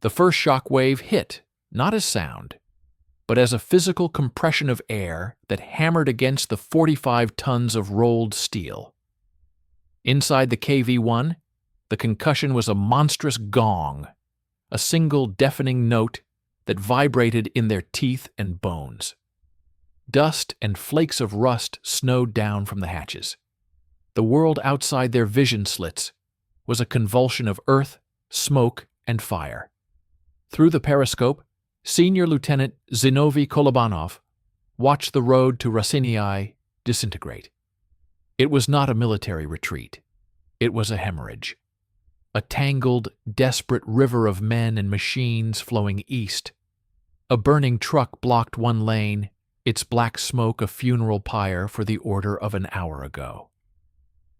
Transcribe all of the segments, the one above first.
The first shock wave hit, not as sound, but as a physical compression of air that hammered against the 45 tons of rolled steel. Inside the KV-1, the concussion was a monstrous gong, a single deafening note that vibrated in their teeth and bones. Dust and flakes of rust snowed down from the hatches. The world outside their vision slits was a convulsion of earth, smoke, and fire. Through the periscope, Senior Lieutenant Zinovy Kolobanov watched the road to Raseiniai disintegrate. It was not a military retreat. It was a hemorrhage. A tangled, desperate river of men and machines flowing east. A burning truck blocked one lane, its black smoke a funeral pyre for the order of an hour ago.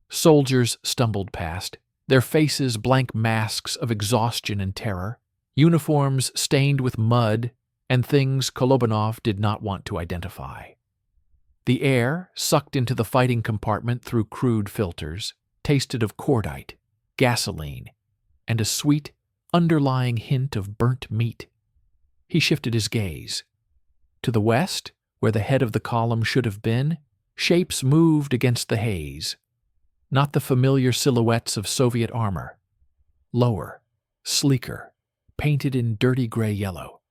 Soldiers stumbled past, their faces blank masks of exhaustion and terror, uniforms stained with mud, and things Kolobanov did not want to identify. The air, sucked into the fighting compartment through crude filters, tasted of cordite, gasoline, and a sweet, underlying hint of burnt meat. He shifted his gaze. To the west, where the head of the column should have been, shapes moved against the haze. Not the familiar silhouettes of Soviet armor. Lower, sleeker, painted in dirty gray-yellow.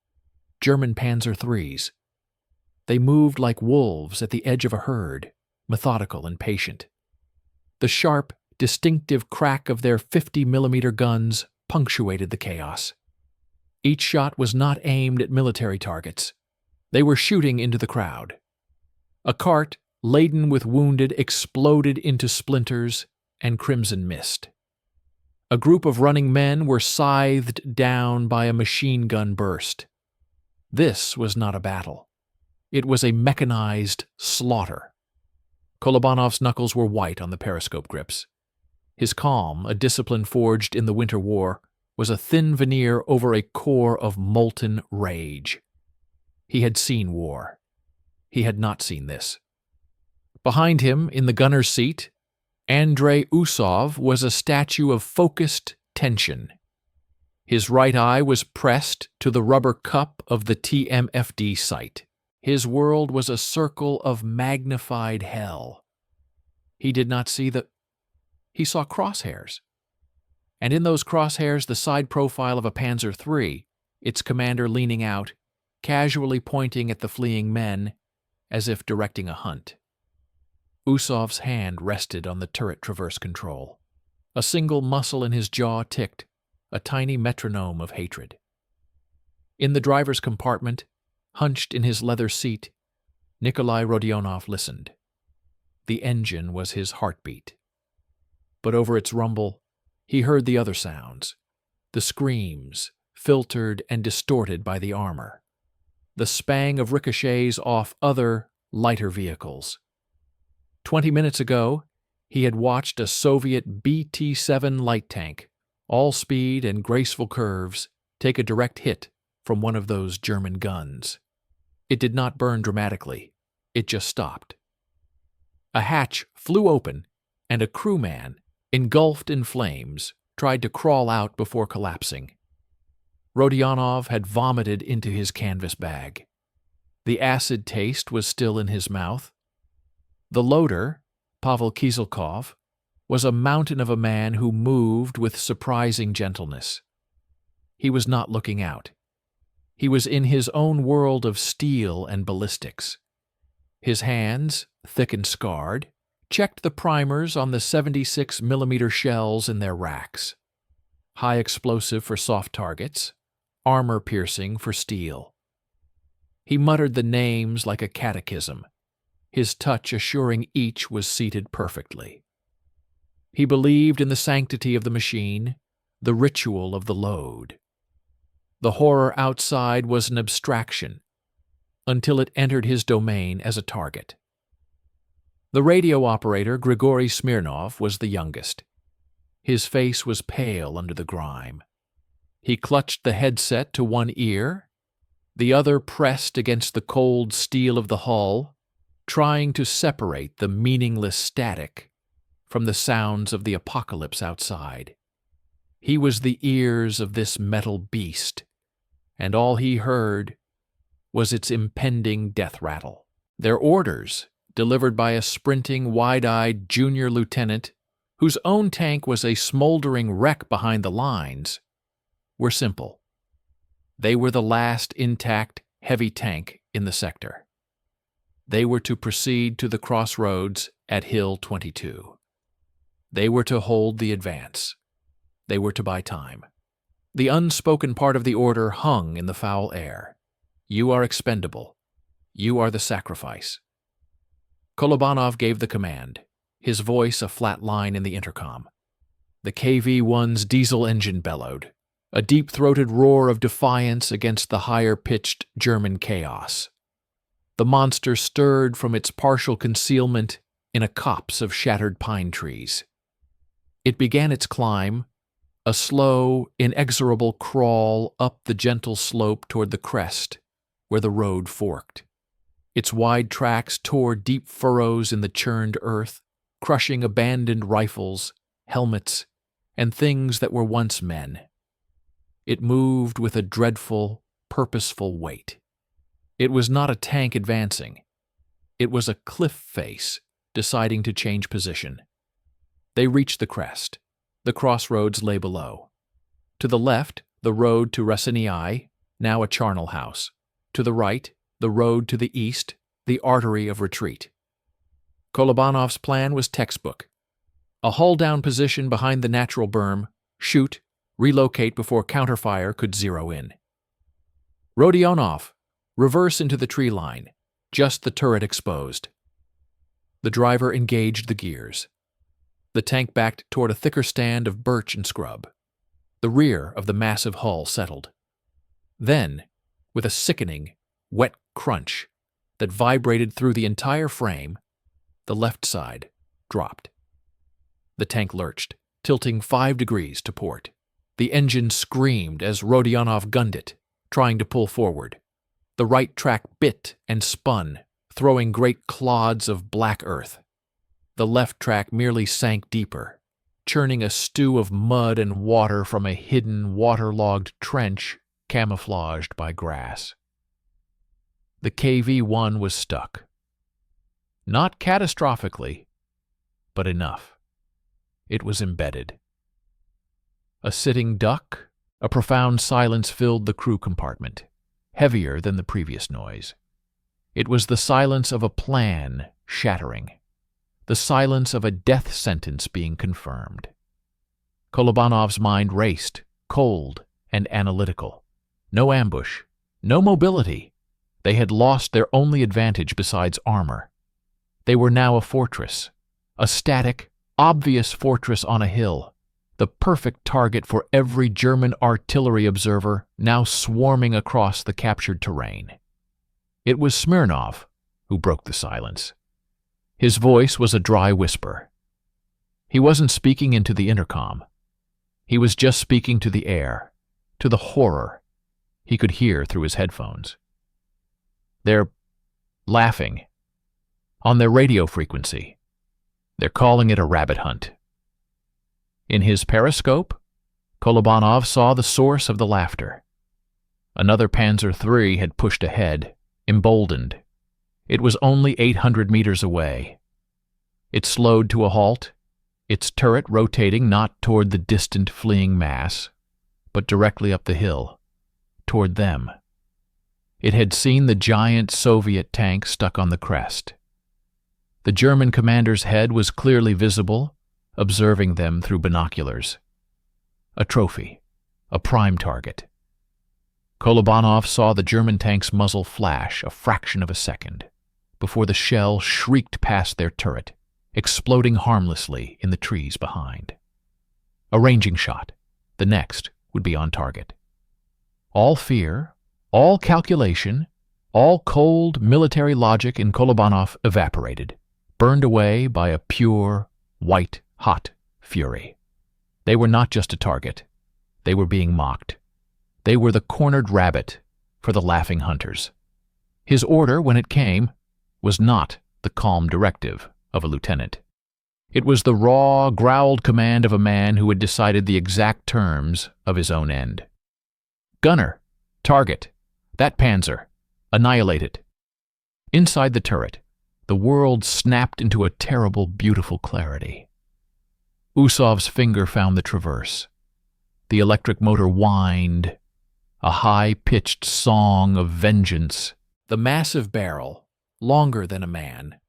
German Panzer IIIs. They moved like wolves at the edge of a herd, methodical and patient. The sharp, distinctive crack of their 50-millimeter guns punctuated the chaos. Each shot was not aimed at military targets. They were shooting into the crowd. A cart, laden with wounded, exploded into splinters and crimson mist. A group of running men were scythed down by a machine gun burst. This was not a battle. It was a mechanized slaughter. Kolobanov's knuckles were white on the periscope grips. His calm, a discipline forged in the Winter War, was a thin veneer over a core of molten rage. He had seen war. He had not seen this. Behind him, in the gunner's seat, Andrei Usov was a statue of focused tension. His right eye was pressed to the rubber cup of the TMFD sight. His world was a circle of magnified hell. He did not see he saw crosshairs. And in those crosshairs the side profile of a Panzer III, its commander leaning out, casually pointing at the fleeing men, as if directing a hunt. Usov's hand rested on the turret traverse control. A single muscle in his jaw ticked, a tiny metronome of hatred. In the driver's compartment, hunched in his leather seat, Nikolai Rodionov listened. The engine was his heartbeat. But over its rumble, he heard the other sounds, the screams, filtered and distorted by the armor, the spang of ricochets off other, lighter vehicles. 20 minutes ago, he had watched a Soviet BT-7 light tank, all speed and graceful curves, take a direct hit from one of those German guns. It did not burn dramatically. It just stopped. A hatch flew open, and a crewman, engulfed in flames, tried to crawl out before collapsing. Rodionov had vomited into his canvas bag. The acid taste was still in his mouth. The loader, Pavel Kiselkov, was a mountain of a man who moved with surprising gentleness. He was not looking out. He was in his own world of steel and ballistics. His hands, thick and scarred, checked the primers on the 76-millimeter shells in their racks. High explosive for soft targets, armor-piercing for steel. He muttered the names like a catechism, his touch assuring each was seated perfectly. He believed in the sanctity of the machine, the ritual of the load. The horror outside was an abstraction, until it entered his domain as a target. The radio operator, Grigory Smirnov, was the youngest. His face was pale under the grime. He clutched the headset to one ear, the other pressed against the cold steel of the hull, trying to separate the meaningless static from the sounds of the apocalypse outside. He was the ears of this metal beast, and all he heard was its impending death rattle. Their orders, delivered by a sprinting, wide-eyed junior lieutenant whose own tank was a smoldering wreck behind the lines, were simple. They were the last intact, heavy tank in the sector. They were to proceed to the crossroads at Hill 22. They were to hold the advance. They were to buy time. The unspoken part of the order hung in the foul air. You are expendable. You are the sacrifice. Kolobanov gave the command, his voice a flat line in the intercom. The KV-1's diesel engine bellowed, a deep-throated roar of defiance against the higher-pitched German chaos. The monster stirred from its partial concealment in a copse of shattered pine trees. It began its climb, a slow, inexorable crawl up the gentle slope toward the crest, where the road forked. Its wide tracks tore deep furrows in the churned earth, crushing abandoned rifles, helmets, and things that were once men. It moved with a dreadful, purposeful weight. It was not a tank advancing. It was a cliff face deciding to change position. They reached the crest. The crossroads lay below. To the left, the road to Raseiniai, now a charnel house. To the right, the road to the east, the artery of retreat. Kolobanov's plan was textbook. A hull-down position behind the natural berm, shoot, relocate before counterfire could zero in. Rodionov, reverse into the tree line, just the turret exposed. The driver engaged the gears. The tank backed toward a thicker stand of birch and scrub. The rear of the massive hull settled. Then, with a sickening, wet crunch that vibrated through the entire frame, the left side dropped. The tank lurched, tilting 5 degrees to port. The engine screamed as Rodionov gunned it, trying to pull forward. The right track bit and spun, throwing great clods of black earth. The left track merely sank deeper, churning a stew of mud and water from a hidden, waterlogged trench camouflaged by grass. The KV-1 was stuck. Not catastrophically, but enough. It was embedded. A sitting duck, a profound silence filled the crew compartment, heavier than the previous noise. It was the silence of a plan shattering, the silence of a death sentence being confirmed. Kolobanov's mind raced, cold and analytical. No ambush, no mobility. They had lost their only advantage besides armor. They were now a fortress, a static, obvious fortress on a hill, the perfect target for every German artillery observer now swarming across the captured terrain. It was Smirnov who broke the silence. His voice was a dry whisper. He wasn't speaking into the intercom. He was just speaking to the air, to the horror he could hear through his headphones. They're laughing. On their radio frequency. They're calling it a rabbit hunt. In his periscope, Kolobanov saw the source of the laughter. Another Panzer III had pushed ahead, emboldened. It was only 800 meters away. It slowed to a halt, its turret rotating not toward the distant fleeing mass, but directly up the hill, toward them. It had seen the giant Soviet tank stuck on the crest. The German commander's head was clearly visible, observing them through binoculars. A trophy, a prime target. Kolobanov saw the German tank's muzzle flash a fraction of a second before the shell shrieked past their turret, exploding harmlessly in the trees behind. A ranging shot. The next would be on target. All fear, all calculation, all cold military logic in Kolobanov evaporated, burned away by a pure, white-hot fury. They were not just a target. They were being mocked. They were the cornered rabbit for the laughing hunters. His order, when it came, was not the calm directive of a lieutenant. It was the raw, growled command of a man who had decided the exact terms of his own end. "Gunner, target, that panzer, annihilate it." Inside the turret, the world snapped into a terrible, beautiful clarity. Usov's finger found the traverse. The electric motor whined, a high-pitched song of vengeance. The massive barrel, longer than a man,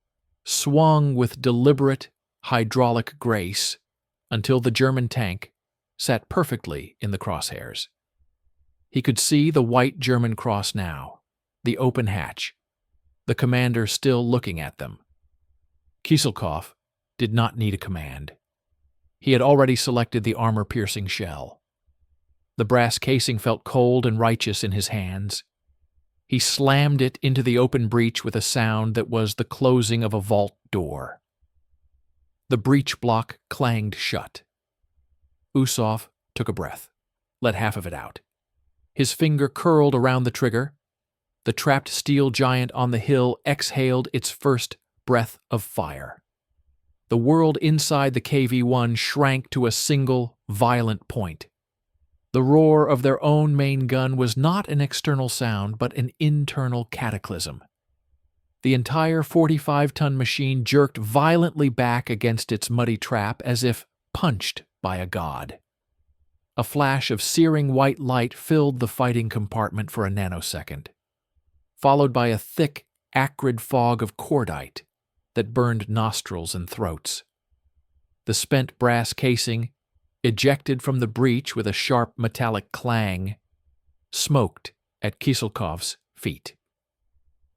swung with deliberate, hydraulic grace until the German tank sat perfectly in the crosshairs. He could see the white German cross now, the open hatch, the commander still looking at them. Kieselkopf did not need a command. He had already selected the armor-piercing shell. The brass casing felt cold and righteous in his hands. He slammed it into the open breech with a sound that was the closing of a vault door. The breech block clanged shut. Usov took a breath, let half of it out. His finger curled around the trigger. The trapped steel giant on the hill exhaled its first breath of fire. The world inside the KV-1 shrank to a single, violent point. The roar of their own main gun was not an external sound, but an internal cataclysm. The entire 45-ton machine jerked violently back against its muddy trap as if punched by a god. A flash of searing white light filled the fighting compartment for a nanosecond, followed by a thick, acrid fog of cordite that burned nostrils and throats. The spent brass casing, ejected from the breech with a sharp metallic clang, smoked at Kieselkopf's feet.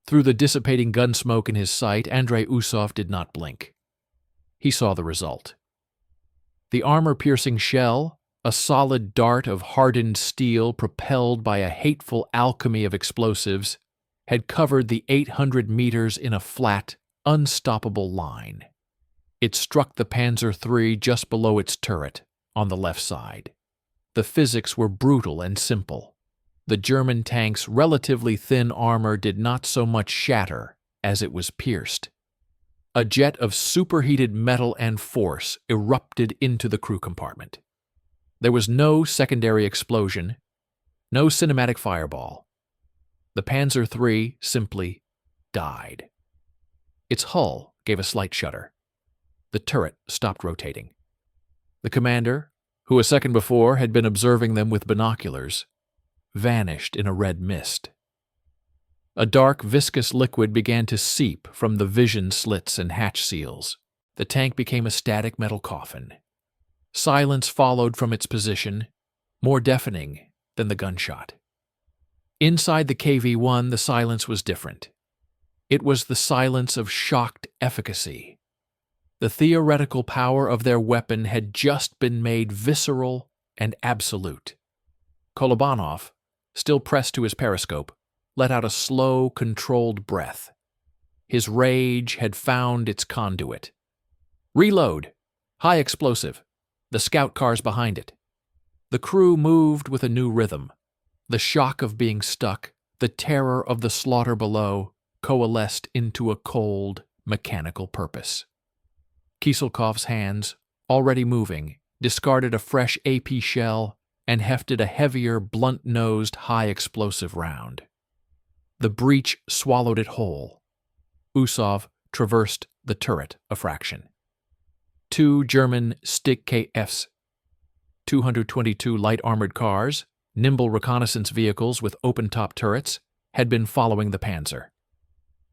Through the dissipating gun smoke in his sight, Andrei Usov did not blink. He saw the result. The armor-piercing shell, a solid dart of hardened steel propelled by a hateful alchemy of explosives, had covered the 800 meters in a flat, unstoppable line. It struck the Panzer III just below its turret, on the left side. The physics were brutal and simple. The German tank's relatively thin armor did not so much shatter as it was pierced. A jet of superheated metal and force erupted into the crew compartment. There was no secondary explosion, no cinematic fireball. The Panzer III simply died. Its hull gave a slight shudder. The turret stopped rotating. The commander, who a second before had been observing them with binoculars, vanished in a red mist. A dark, viscous liquid began to seep from the vision slits and hatch seals. The tank became a static metal coffin. Silence followed from its position, more deafening than the gunshot. Inside the KV-1, the silence was different. It was the silence of shocked efficacy. The theoretical power of their weapon had just been made visceral and absolute. Kolobanov, still pressed to his periscope, let out a slow, controlled breath. His rage had found its conduit. "Reload! High explosive! The scout car's behind it." The crew moved with a new rhythm. The shock of being stuck, the terror of the slaughter below, coalesced into a cold, mechanical purpose. Kieselkopf's hands, already moving, discarded a fresh AP shell and hefted a heavier, blunt-nosed, high-explosive round. The breech swallowed it whole. Usov traversed the turret a fraction. 2 German Stig KFs, 222 light armored cars, nimble reconnaissance vehicles with open-top turrets, had been following the Panzer.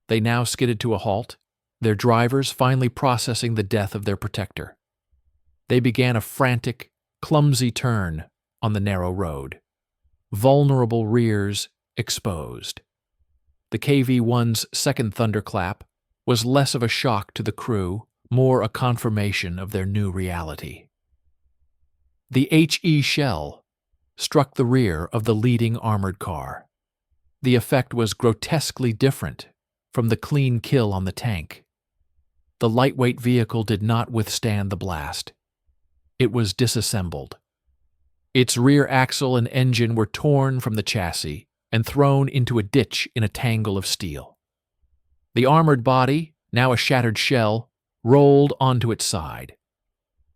They now skidded to a halt, their drivers finally processing the death of their protector. They began a frantic, clumsy turn on the narrow road. Vulnerable rears exposed. The KV-1's second thunderclap was less of a shock to the crew, more a confirmation of their new reality. The HE shell struck the rear of the leading armored car. The effect was grotesquely different from the clean kill on the tank. The lightweight vehicle did not withstand the blast. It was disassembled. Its rear axle and engine were torn from the chassis and thrown into a ditch in a tangle of steel. The armored body, now a shattered shell, rolled onto its side.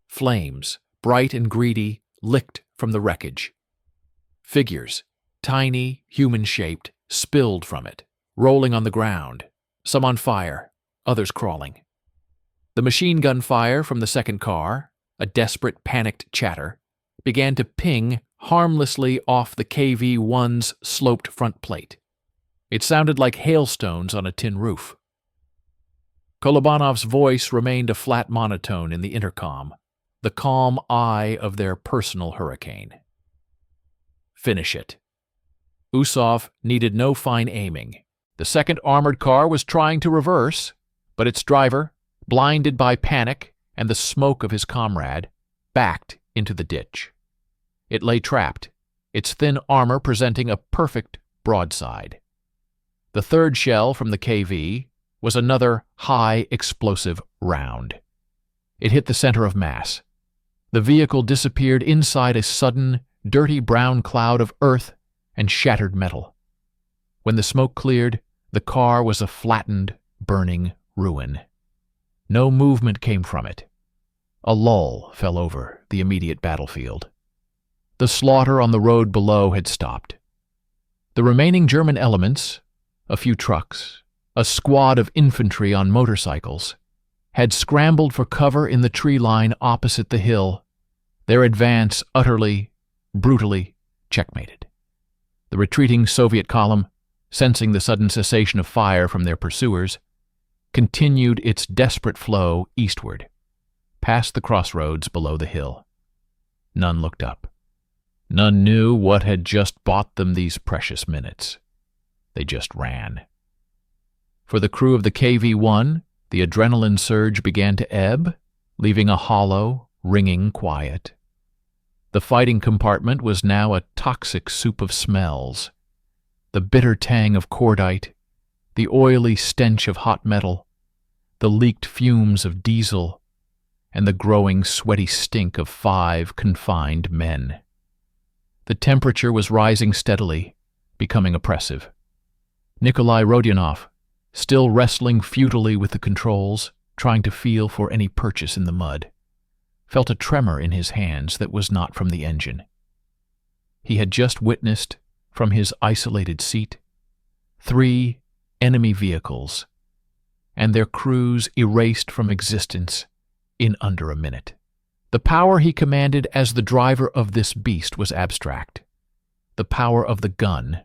Flames, bright and greedy, licked from the wreckage. Figures, tiny, human-shaped, spilled from it, rolling on the ground, some on fire, others crawling. The machine gun fire from the second car, a desperate, panicked chatter, began to ping harmlessly off the KV-1's sloped front plate. It sounded like hailstones on a tin roof. Kolobanov's voice remained a flat monotone in the intercom, the calm eye of their personal hurricane. Finish it. Usov needed no fine aiming. The second armored car was trying to reverse, but its driver, blinded by panic and the smoke of his comrade, backed into the ditch. It lay trapped, its thin armor presenting a perfect broadside. The third shell from the KV was another high explosive round. It hit the center of mass. The vehicle disappeared inside a sudden, dirty brown cloud of earth and shattered metal. When the smoke cleared, the car was a flattened, burning ruin. No movement came from it. A lull fell over the immediate battlefield. The slaughter on the road below had stopped. The remaining German elements, a few trucks, a squad of infantry on motorcycles, had scrambled for cover in the tree line opposite the hill, their advance utterly, brutally checkmated. The retreating Soviet column, sensing the sudden cessation of fire from their pursuers, continued its desperate flow eastward, past the crossroads below the hill. None looked up. None knew what had just bought them these precious minutes. They just ran. For the crew of the KV-1, the adrenaline surge began to ebb, leaving a hollow, ringing quiet. The fighting compartment was now a toxic soup of smells. The bitter tang of cordite, the oily stench of hot metal, the leaked fumes of diesel, and the growing sweaty stink of 5 confined men. The temperature was rising steadily, becoming oppressive. Nikolai Rodionov, still wrestling futilely with the controls, trying to feel for any purchase in the mud, felt a tremor in his hands that was not from the engine. He had just witnessed, from his isolated seat, 3 enemy vehicles, and their crews erased from existence in under a minute. The power he commanded as the driver of this beast was abstract. The power of the gun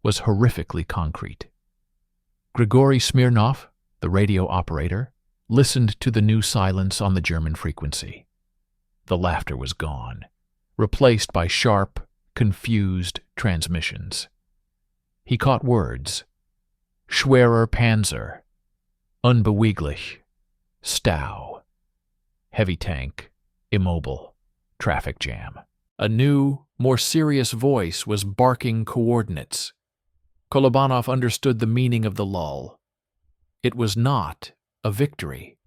was horrifically concrete. Grigory Smirnov, the radio operator, listened to the new silence on the German frequency. The laughter was gone, replaced by sharp, confused transmissions. He caught words: Schwerer Panzer, unbeweglich, Stau, heavy tank, immobile, traffic jam. A new, more serious voice was barking coordinates. Kolobanov understood the meaning of the lull. It was not a victory.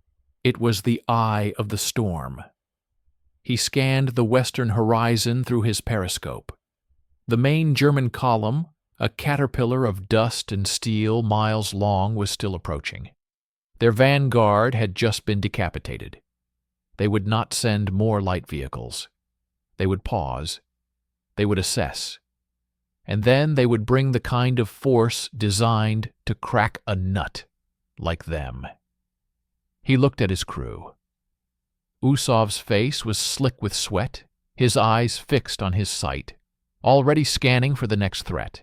It was the eye of the storm. He scanned the western horizon through his periscope. The main German column, a caterpillar of dust and steel miles long, was still approaching. Their vanguard had just been decapitated. They would not send more light vehicles. They would pause. They would assess. And then they would bring the kind of force designed to crack a nut, like them. He looked at his crew. Usov's face was slick with sweat, his eyes fixed on his sight, already scanning for the next threat.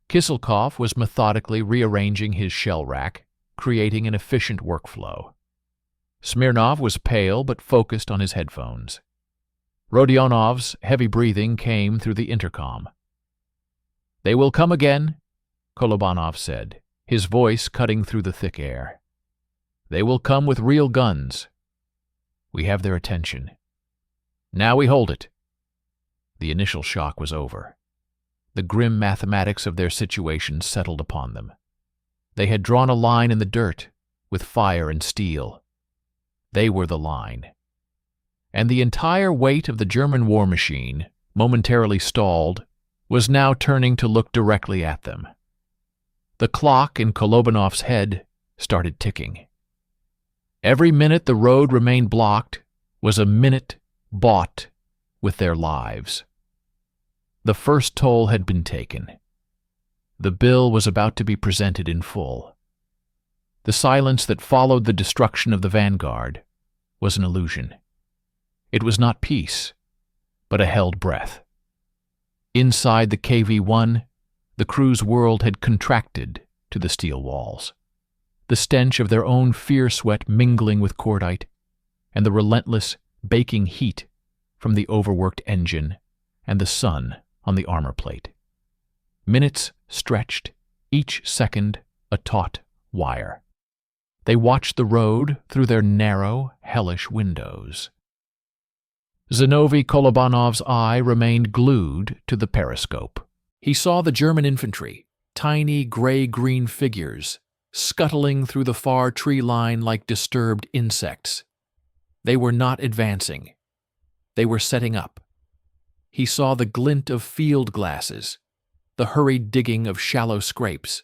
Kiselkov was methodically rearranging his shell rack, creating an efficient workflow. Smirnov was pale but focused on his headphones. Rodionov's heavy breathing came through the intercom. "They will come again," Kolobanov said, his voice cutting through the thick air. "They will come with real guns. We have their attention. Now we hold it." The initial shock was over. The grim mathematics of their situation settled upon them. They had drawn a line in the dirt, with fire and steel. They were the line. And the entire weight of the German war machine, momentarily stalled, was now turning to look directly at them. The clock in Kolobanov's head started ticking. Every minute the road remained blocked was a minute bought with their lives. The first toll had been taken. The bill was about to be presented in full. The silence that followed the destruction of the vanguard was an illusion. It was not peace, but a held breath. Inside the KV-1, the crew's world had contracted to the steel walls. The stench of their own fear sweat mingling with cordite, and the relentless, baking heat from the overworked engine and the sun on the armor plate. Minutes stretched, each second a taut wire. They watched the road through their narrow, hellish windows. Zinovy Kolobanov's eye remained glued to the periscope. He saw the German infantry, tiny gray-green figures, scuttling through the far tree line like disturbed insects. They were not advancing. They were setting up. He saw the glint of field glasses, the hurried digging of shallow scrapes.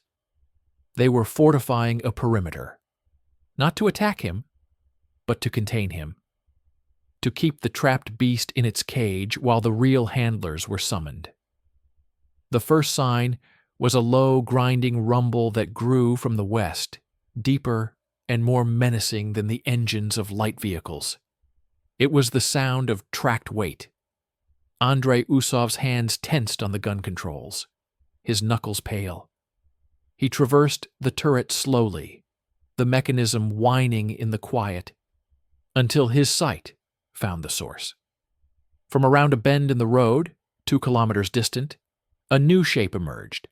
They were fortifying a perimeter, not to attack him, but to contain him, to keep the trapped beast in its cage while the real handlers were summoned. The first sign was a low, grinding rumble that grew from the west, deeper and more menacing than the engines of light vehicles. It was the sound of tracked weight. Andrei Usov's hands tensed on the gun controls, his knuckles pale. He traversed the turret slowly, the mechanism whining in the quiet, until his sight found the source. From around a bend in the road, 2 kilometers distant, a new shape emerged.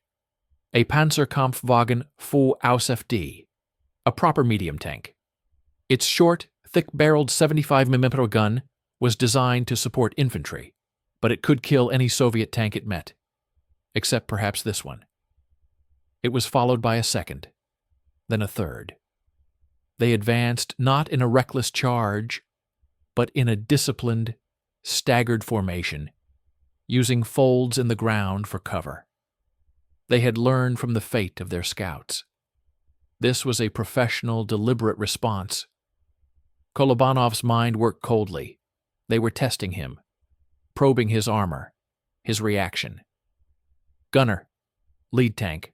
A Panzerkampfwagen Full Aus-FD, a proper medium tank. Its short, thick-barreled 75mm gun was designed to support infantry, but it could kill any Soviet tank it met, except perhaps this one. It was followed by a second, then a third. They advanced not in a reckless charge, but in a disciplined, staggered formation, using folds in the ground for cover. They had learned from the fate of their scouts. This was a professional, deliberate response. Kolobanov's mind worked coldly. They were testing him, probing his armor, his reaction. Gunner, lead tank,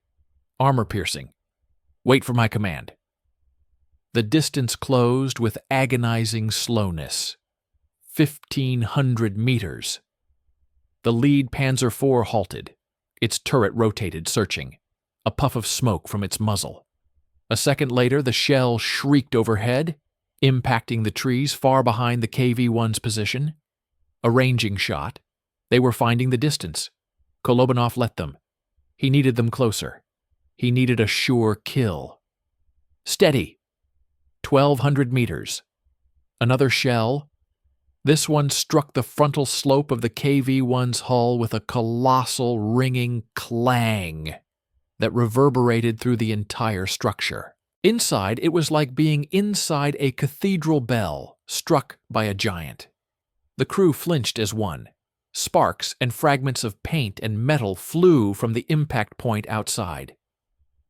armor piercing. Wait for my command. The distance closed with agonizing slowness. 1,500 meters. The lead Panzer IV halted. Its turret rotated, searching, a puff of smoke from its muzzle. A second later, the shell shrieked overhead, impacting the trees far behind the KV-1's position. A ranging shot. They were finding the distance. Kolobanov let them. He needed them closer. He needed a sure kill. Steady. 1,200 meters. Another shell. This one struck the frontal slope of the KV-1's hull with a colossal ringing clang that reverberated through the entire structure. Inside, it was like being inside a cathedral bell struck by a giant. The crew flinched as one. Sparks and fragments of paint and metal flew from the impact point outside.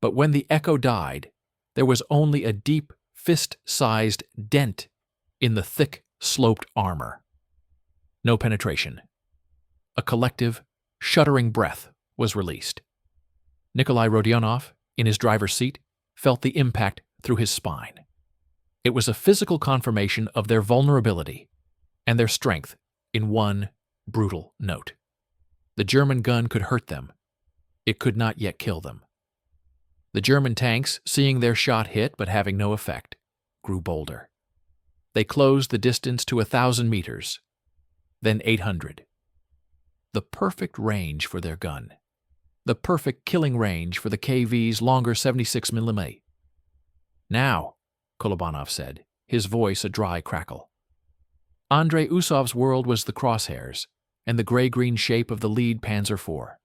But when the echo died, there was only a deep, fist-sized dent in the thick, sloped armor. No penetration. A collective, shuddering breath was released. Nikolai Rodionov, in his driver's seat, felt the impact through his spine. It was a physical confirmation of their vulnerability and their strength in one brutal note. The German gun could hurt them. It could not yet kill them. The German tanks, seeing their shot hit but having no effect, grew bolder. They closed the distance to 1,000 meters, then 800. The perfect range for their gun. The perfect killing range for the KV's longer 76mm. Now, Kolobanov said, his voice a dry crackle. Andrei Usov's world was the crosshairs and the gray-green shape of the lead Panzer IV.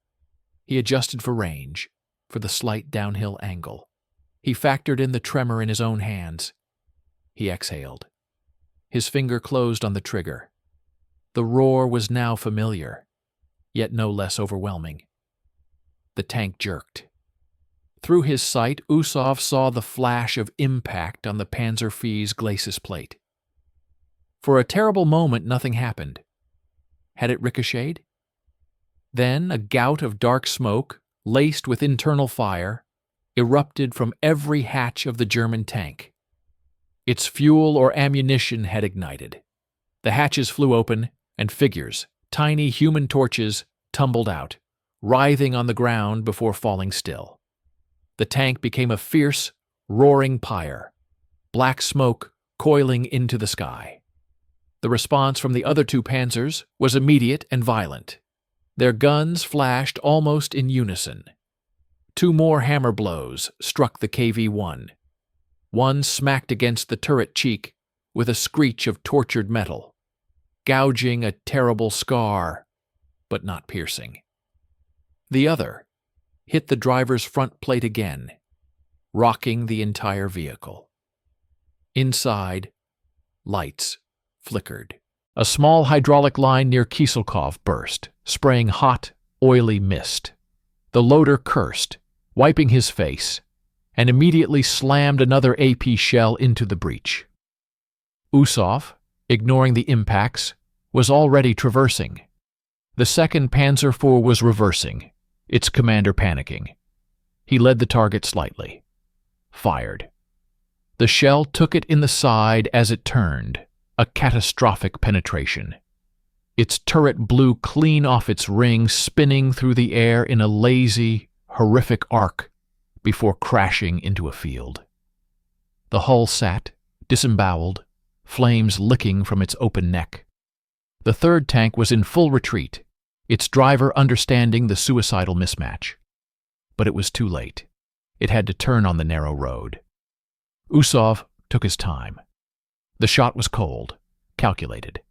He adjusted for range, for the slight downhill angle. He factored in the tremor in his own hands. He exhaled. His finger closed on the trigger. The roar was now familiar, yet no less overwhelming. The tank jerked. Through his sight, Usov saw the flash of impact on the Panzer IV's glacis plate. For a terrible moment, nothing happened. Had it ricocheted? Then a gout of dark smoke, laced with internal fire, erupted from every hatch of the German tank. Its fuel or ammunition had ignited. The hatches flew open, and figures, tiny human torches, tumbled out, writhing on the ground before falling still. The tank became a fierce, roaring pyre, black smoke coiling into the sky. The response from the other two panzers was immediate and violent. Their guns flashed almost in unison. Two more hammer blows struck the KV-1. One smacked against the turret cheek with a screech of tortured metal, gouging a terrible scar, but not piercing. The other hit the driver's front plate again, rocking the entire vehicle. Inside, lights flickered. A small hydraulic line near Kiselkov burst, spraying hot, oily mist. The loader cursed, wiping his face, and immediately slammed another AP shell into the breach. Usov, ignoring the impacts, was already traversing. The 2nd Panzer IV was reversing, its commander panicking. He led the target slightly. Fired. The shell took it in the side as it turned, a catastrophic penetration. Its turret blew clean off its ring, spinning through the air in a lazy, horrific arc before crashing into a field. The hull sat, disemboweled, flames licking from its open neck. The 3rd tank was in full retreat, its driver understanding the suicidal mismatch. But it was too late. It had to turn on the narrow road. Usov took his time. The shot was cold, calculated.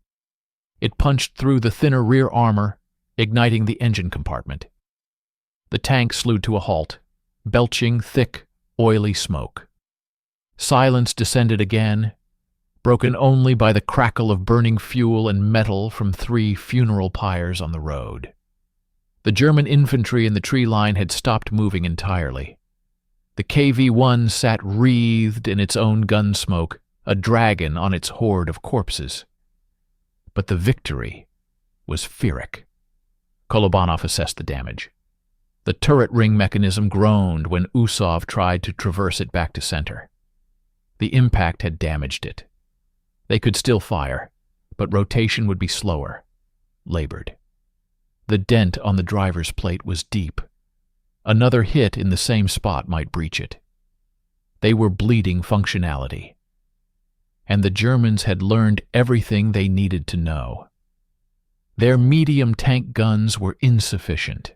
It punched through the thinner rear armor, igniting the engine compartment. The tank slewed to a halt, belching thick, oily smoke. Silence descended again, broken only by the crackle of burning fuel and metal from 3 funeral pyres on the road. The German infantry in the tree line had stopped moving entirely. The KV-1 sat wreathed in its own gun smoke, a dragon on its horde of corpses. But the victory was Pyrrhic. Kolobanov assessed the damage. The turret ring mechanism groaned when Usov tried to traverse it back to center. The impact had damaged it. They could still fire, but rotation would be slower, labored. The dent on the driver's plate was deep. Another hit in the same spot might breach it. They were bleeding functionality. And the Germans had learned everything they needed to know. Their medium tank guns were insufficient.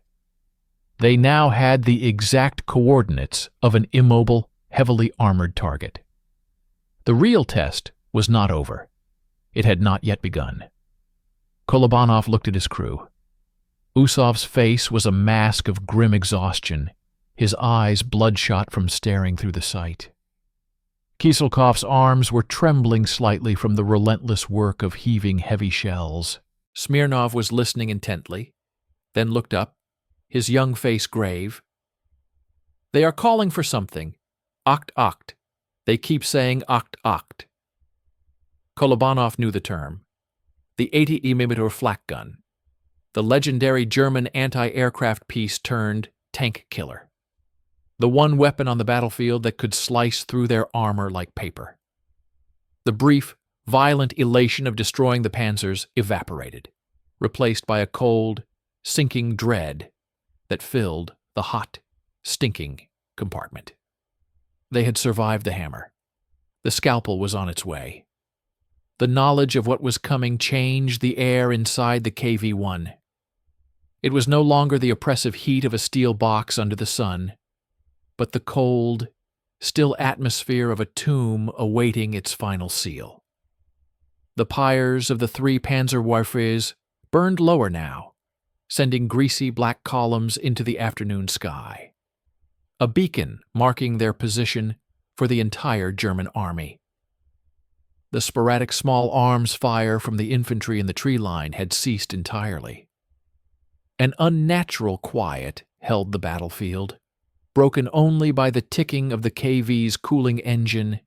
They now had the exact coordinates of an immobile, heavily armored target. The real test was not over. It had not yet begun. Kolobanov looked at his crew. Usov's face was a mask of grim exhaustion, his eyes bloodshot from staring through the sight. Kiselkov's arms were trembling slightly from the relentless work of heaving heavy shells. Smirnov was listening intently, then looked up, his young face grave. "They are calling for something. Oct oct. They keep saying oct oct." Kolobanov knew the term. The 80mm flak gun. The legendary German anti-aircraft piece turned tank killer. The one weapon on the battlefield that could slice through their armor like paper. The brief, violent elation of destroying the panzers evaporated, replaced by a cold, sinking dread that filled the hot, stinking compartment. They had survived the hammer. The scalpel was on its way. The knowledge of what was coming changed the air inside the KV-1. It was no longer the oppressive heat of a steel box under the sun, but the cold, still atmosphere of a tomb awaiting its final seal. The pyres of the 3 Panzerwerfers burned lower now, sending greasy black columns into the afternoon sky. A beacon marking their position for the entire German army. The sporadic small arms fire from the infantry in the tree line had ceased entirely. An unnatural quiet held the battlefield, broken only by the ticking of the KV's cooling engine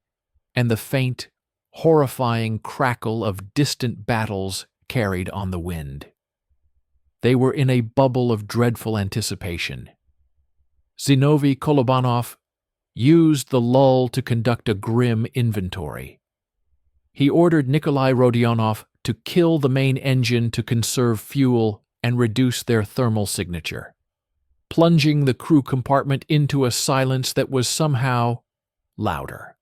and the faint, horrifying crackle of distant battles carried on the wind. They were in a bubble of dreadful anticipation. Zinovy Kolobanov used the lull to conduct a grim inventory. He ordered Nikolai Rodionov to kill the main engine to conserve fuel and reduce their thermal signature, plunging the crew compartment into a silence that was somehow louder.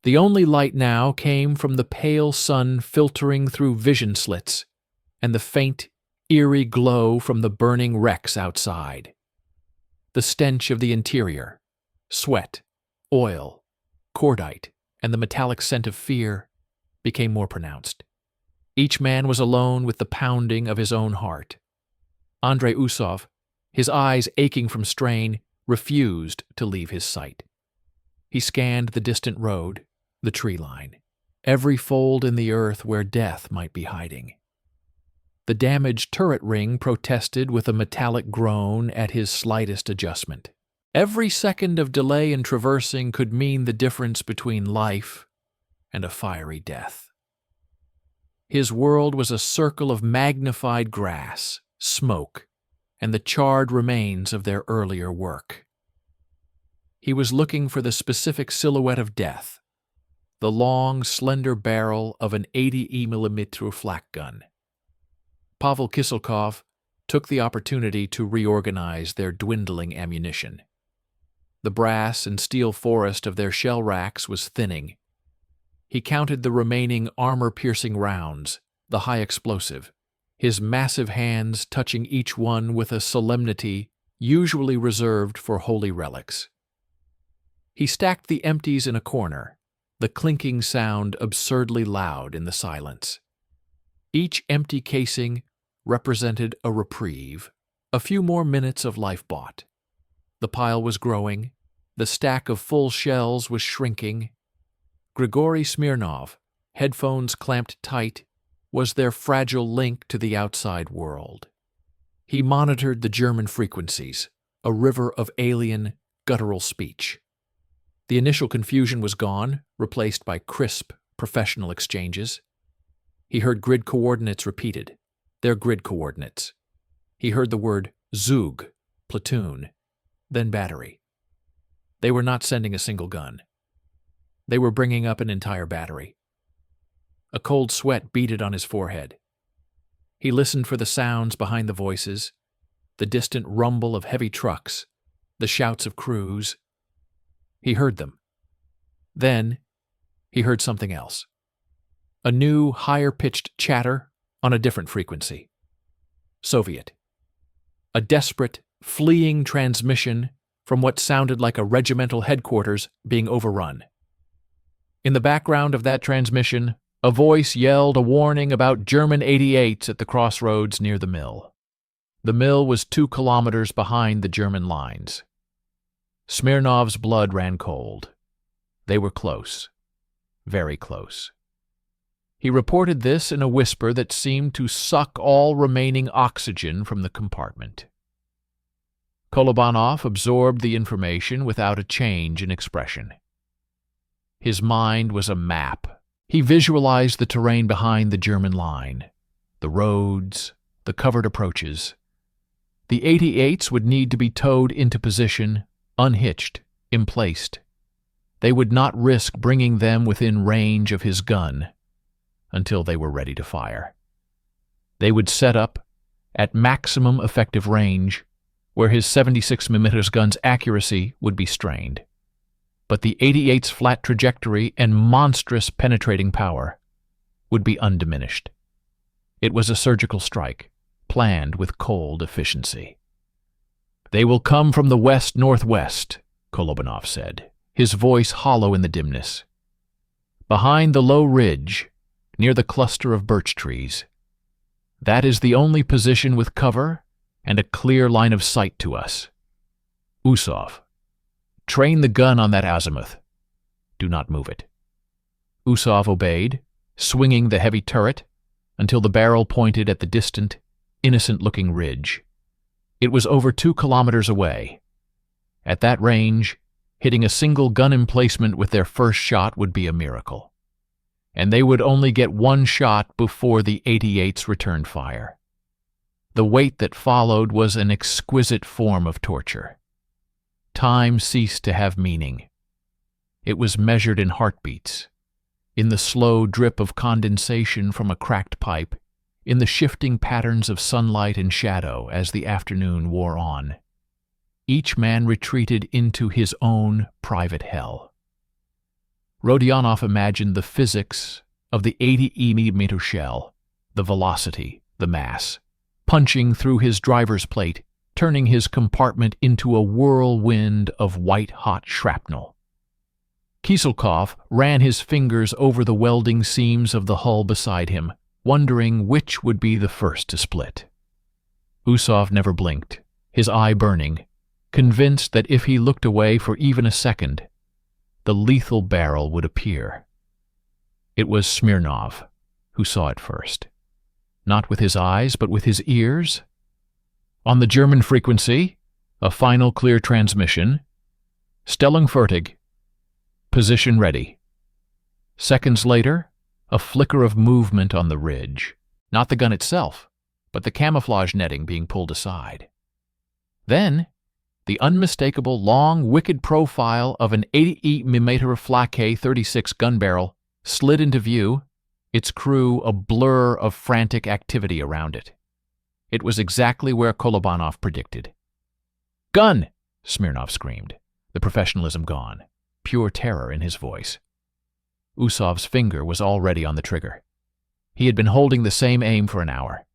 The only light now came from the pale sun filtering through vision slits and the faint, eerie glow from the burning wrecks outside. The stench of the interior, sweat, oil, cordite, and the metallic scent of fear became more pronounced. Each man was alone with the pounding of his own heart. Andrei Usov, his eyes aching from strain, refused to leave his sight. He scanned the distant road, the tree line, every fold in the earth where death might be hiding. The damaged turret ring protested with a metallic groan at his slightest adjustment. Every second of delay in traversing could mean the difference between life and a fiery death. His world was a circle of magnified grass, smoke, and the charred remains of their earlier work. He was looking for the specific silhouette of death, the long, slender barrel of an 80 mm flak gun. Pavel Kiselkov took the opportunity to reorganize their dwindling ammunition. The brass and steel forest of their shell racks was thinning. He counted the remaining armor-piercing rounds, the high explosive, his massive hands touching each one with a solemnity usually reserved for holy relics. He stacked the empties in a corner, the clinking sound absurdly loud in the silence. Each empty casing represented a reprieve, a few more minutes of life bought. The pile was growing, the stack of full shells was shrinking. Grigory Smirnov, headphones clamped tight, was their fragile link to the outside world. He monitored the German frequencies, a river of alien, guttural speech. The initial confusion was gone, replaced by crisp, professional exchanges. He heard grid coordinates repeated, their grid coordinates. He heard the word Zug, platoon, then battery. They were not sending a single gun. They were bringing up an entire battery. A cold sweat beaded on his forehead. He listened for the sounds behind the voices, the distant rumble of heavy trucks, the shouts of crews. He heard them. Then he heard something else. A new, higher-pitched chatter on a different frequency. Soviet. A desperate, fleeing transmission from what sounded like a regimental headquarters being overrun. In the background of that transmission, a voice yelled a warning about German 88s at the crossroads near the mill. The mill was 2 kilometers behind the German lines. Smirnov's blood ran cold. They were close. Very close. He reported this in a whisper that seemed to suck all remaining oxygen from the compartment. Kolobanov absorbed the information without a change in expression. His mind was a map. He visualized the terrain behind the German line, the roads, the covered approaches. The 88s would need to be towed into position, unhitched, emplaced. They would not risk bringing them within range of his gun until they were ready to fire. They would set up at maximum effective range where his 76mm gun's accuracy would be strained. But the 88's flat trajectory and monstrous penetrating power would be undiminished. It was a surgical strike, planned with cold efficiency. "They will come from the west-northwest," Kolobanov said, his voice hollow in the dimness. "Behind the low ridge, near the cluster of birch trees. That is the only position with cover and a clear line of sight to us. Usov, train the gun on that azimuth. Do not move it." Usov obeyed, swinging the heavy turret until the barrel pointed at the distant, innocent-looking ridge. It was over 2 kilometers away. At that range, hitting a single gun emplacement with their first shot would be a miracle. And they would only get one shot before the 88s returned fire. The wait that followed was an exquisite form of torture. Time ceased to have meaning. It was measured in heartbeats, in the slow drip of condensation from a cracked pipe, in the shifting patterns of sunlight and shadow as the afternoon wore on. Each man retreated into his own private hell. Rodionov imagined the physics of the 80 mm shell, the velocity, the mass, punching through his driver's plate, turning his compartment into a whirlwind of white-hot shrapnel. Kiselkov ran his fingers over the welding seams of the hull beside him, wondering which would be the first to split. Usov never blinked, his eye burning, convinced that if he looked away for even a second, the lethal barrel would appear. It was Smirnov who saw it first. Not with his eyes, but with his ears. On the German frequency, a final clear transmission. Stellung fertig. Position ready. Seconds later, a flicker of movement on the ridge. Not the gun itself, but the camouflage netting being pulled aside. Then, the unmistakable long, wicked profile of an 80 mm Flak 36 gun barrel slid into view, its crew a blur of frantic activity around it. It was exactly where Kolobanov predicted. "Gun!" Smirnov screamed, the professionalism gone, pure terror in his voice. Usov's finger was already on the trigger. He had been holding the same aim for an hour.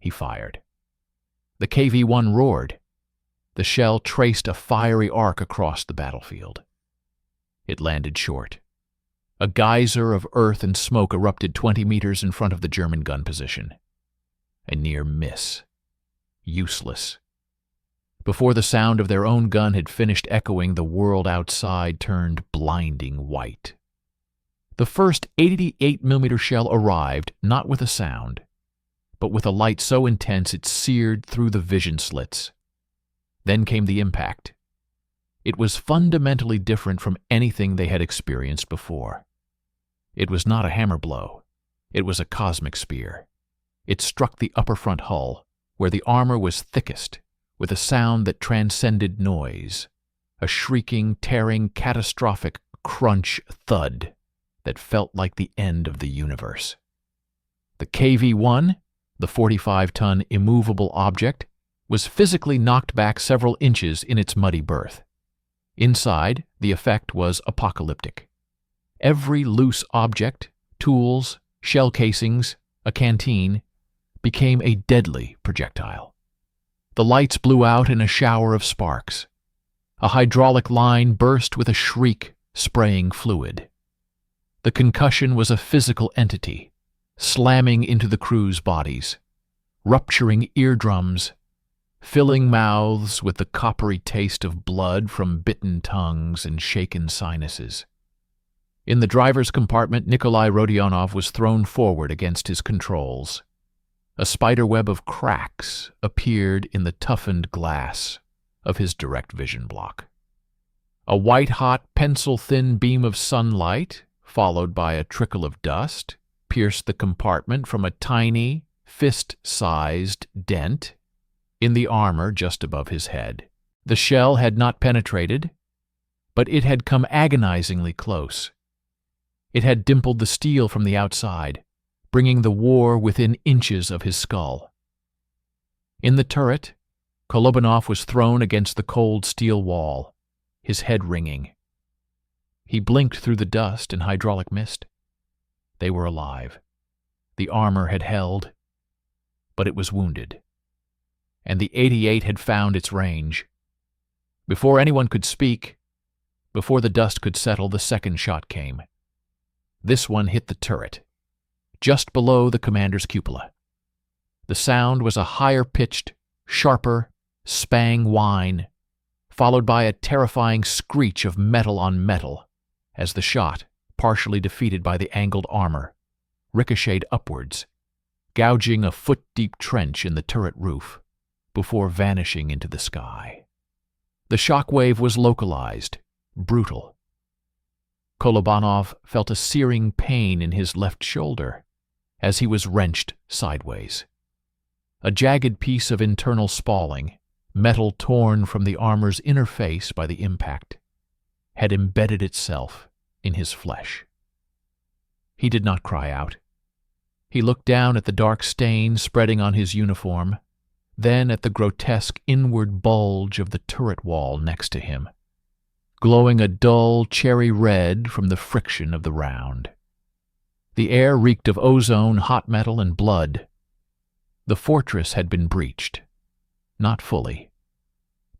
He fired. The KV-1 roared. The shell traced a fiery arc across the battlefield. It landed short. A geyser of earth and smoke erupted 20 meters in front of the German gun position. A near miss. Useless. Before the sound of their own gun had finished echoing, the world outside turned blinding white. The first 88 mm shell arrived, not with a sound, but with a light so intense it seared through the vision slits. Then came the impact. It was fundamentally different from anything they had experienced before. It was not a hammer blow. It was a cosmic spear. It struck the upper front hull, where the armor was thickest, with a sound that transcended noise, a shrieking, tearing, catastrophic crunch thud that felt like the end of the universe. The KV-1, the 45-ton immovable object, was physically knocked back several inches in its muddy berth. Inside, the effect was apocalyptic. Every loose object, tools, shell casings, a canteen, became a deadly projectile. The lights blew out in a shower of sparks. A hydraulic line burst with a shriek, spraying fluid. The concussion was a physical entity, slamming into the crew's bodies, rupturing eardrums, filling mouths with the coppery taste of blood from bitten tongues and shaken sinuses. In the driver's compartment, Nikolai Rodionov was thrown forward against his controls. A spiderweb of cracks appeared in the toughened glass of his direct vision block. A white-hot, pencil-thin beam of sunlight, followed by a trickle of dust, pierced the compartment from a tiny, fist-sized dent in the armor just above his head. The shell had not penetrated, but it had come agonizingly close. It had dimpled the steel from the outside, bringing the war within inches of his skull. In the turret, Kolobanov was thrown against the cold steel wall, his head ringing. He blinked through the dust and hydraulic mist. They were alive. The armor had held, but it was wounded. And the 88 had found its range. Before anyone could speak, before the dust could settle, the second shot came. This one hit the turret, just below the commander's cupola. The sound was a higher-pitched, sharper, spang whine, followed by a terrifying screech of metal on metal as the shot, partially defeated by the angled armor, ricocheted upwards, gouging a foot-deep trench in the turret roof before vanishing into the sky. The shockwave was localized, brutal. Kolobanov felt a searing pain in his left shoulder as he was wrenched sideways. A jagged piece of internal spalling, metal torn from the armor's inner face by the impact, had embedded itself in his flesh. He did not cry out. He looked down at the dark stain spreading on his uniform, then at the grotesque inward bulge of the turret wall next to him, glowing a dull cherry red from the friction of the round. The air reeked of ozone, hot metal, and blood. The fortress had been breached. Not fully,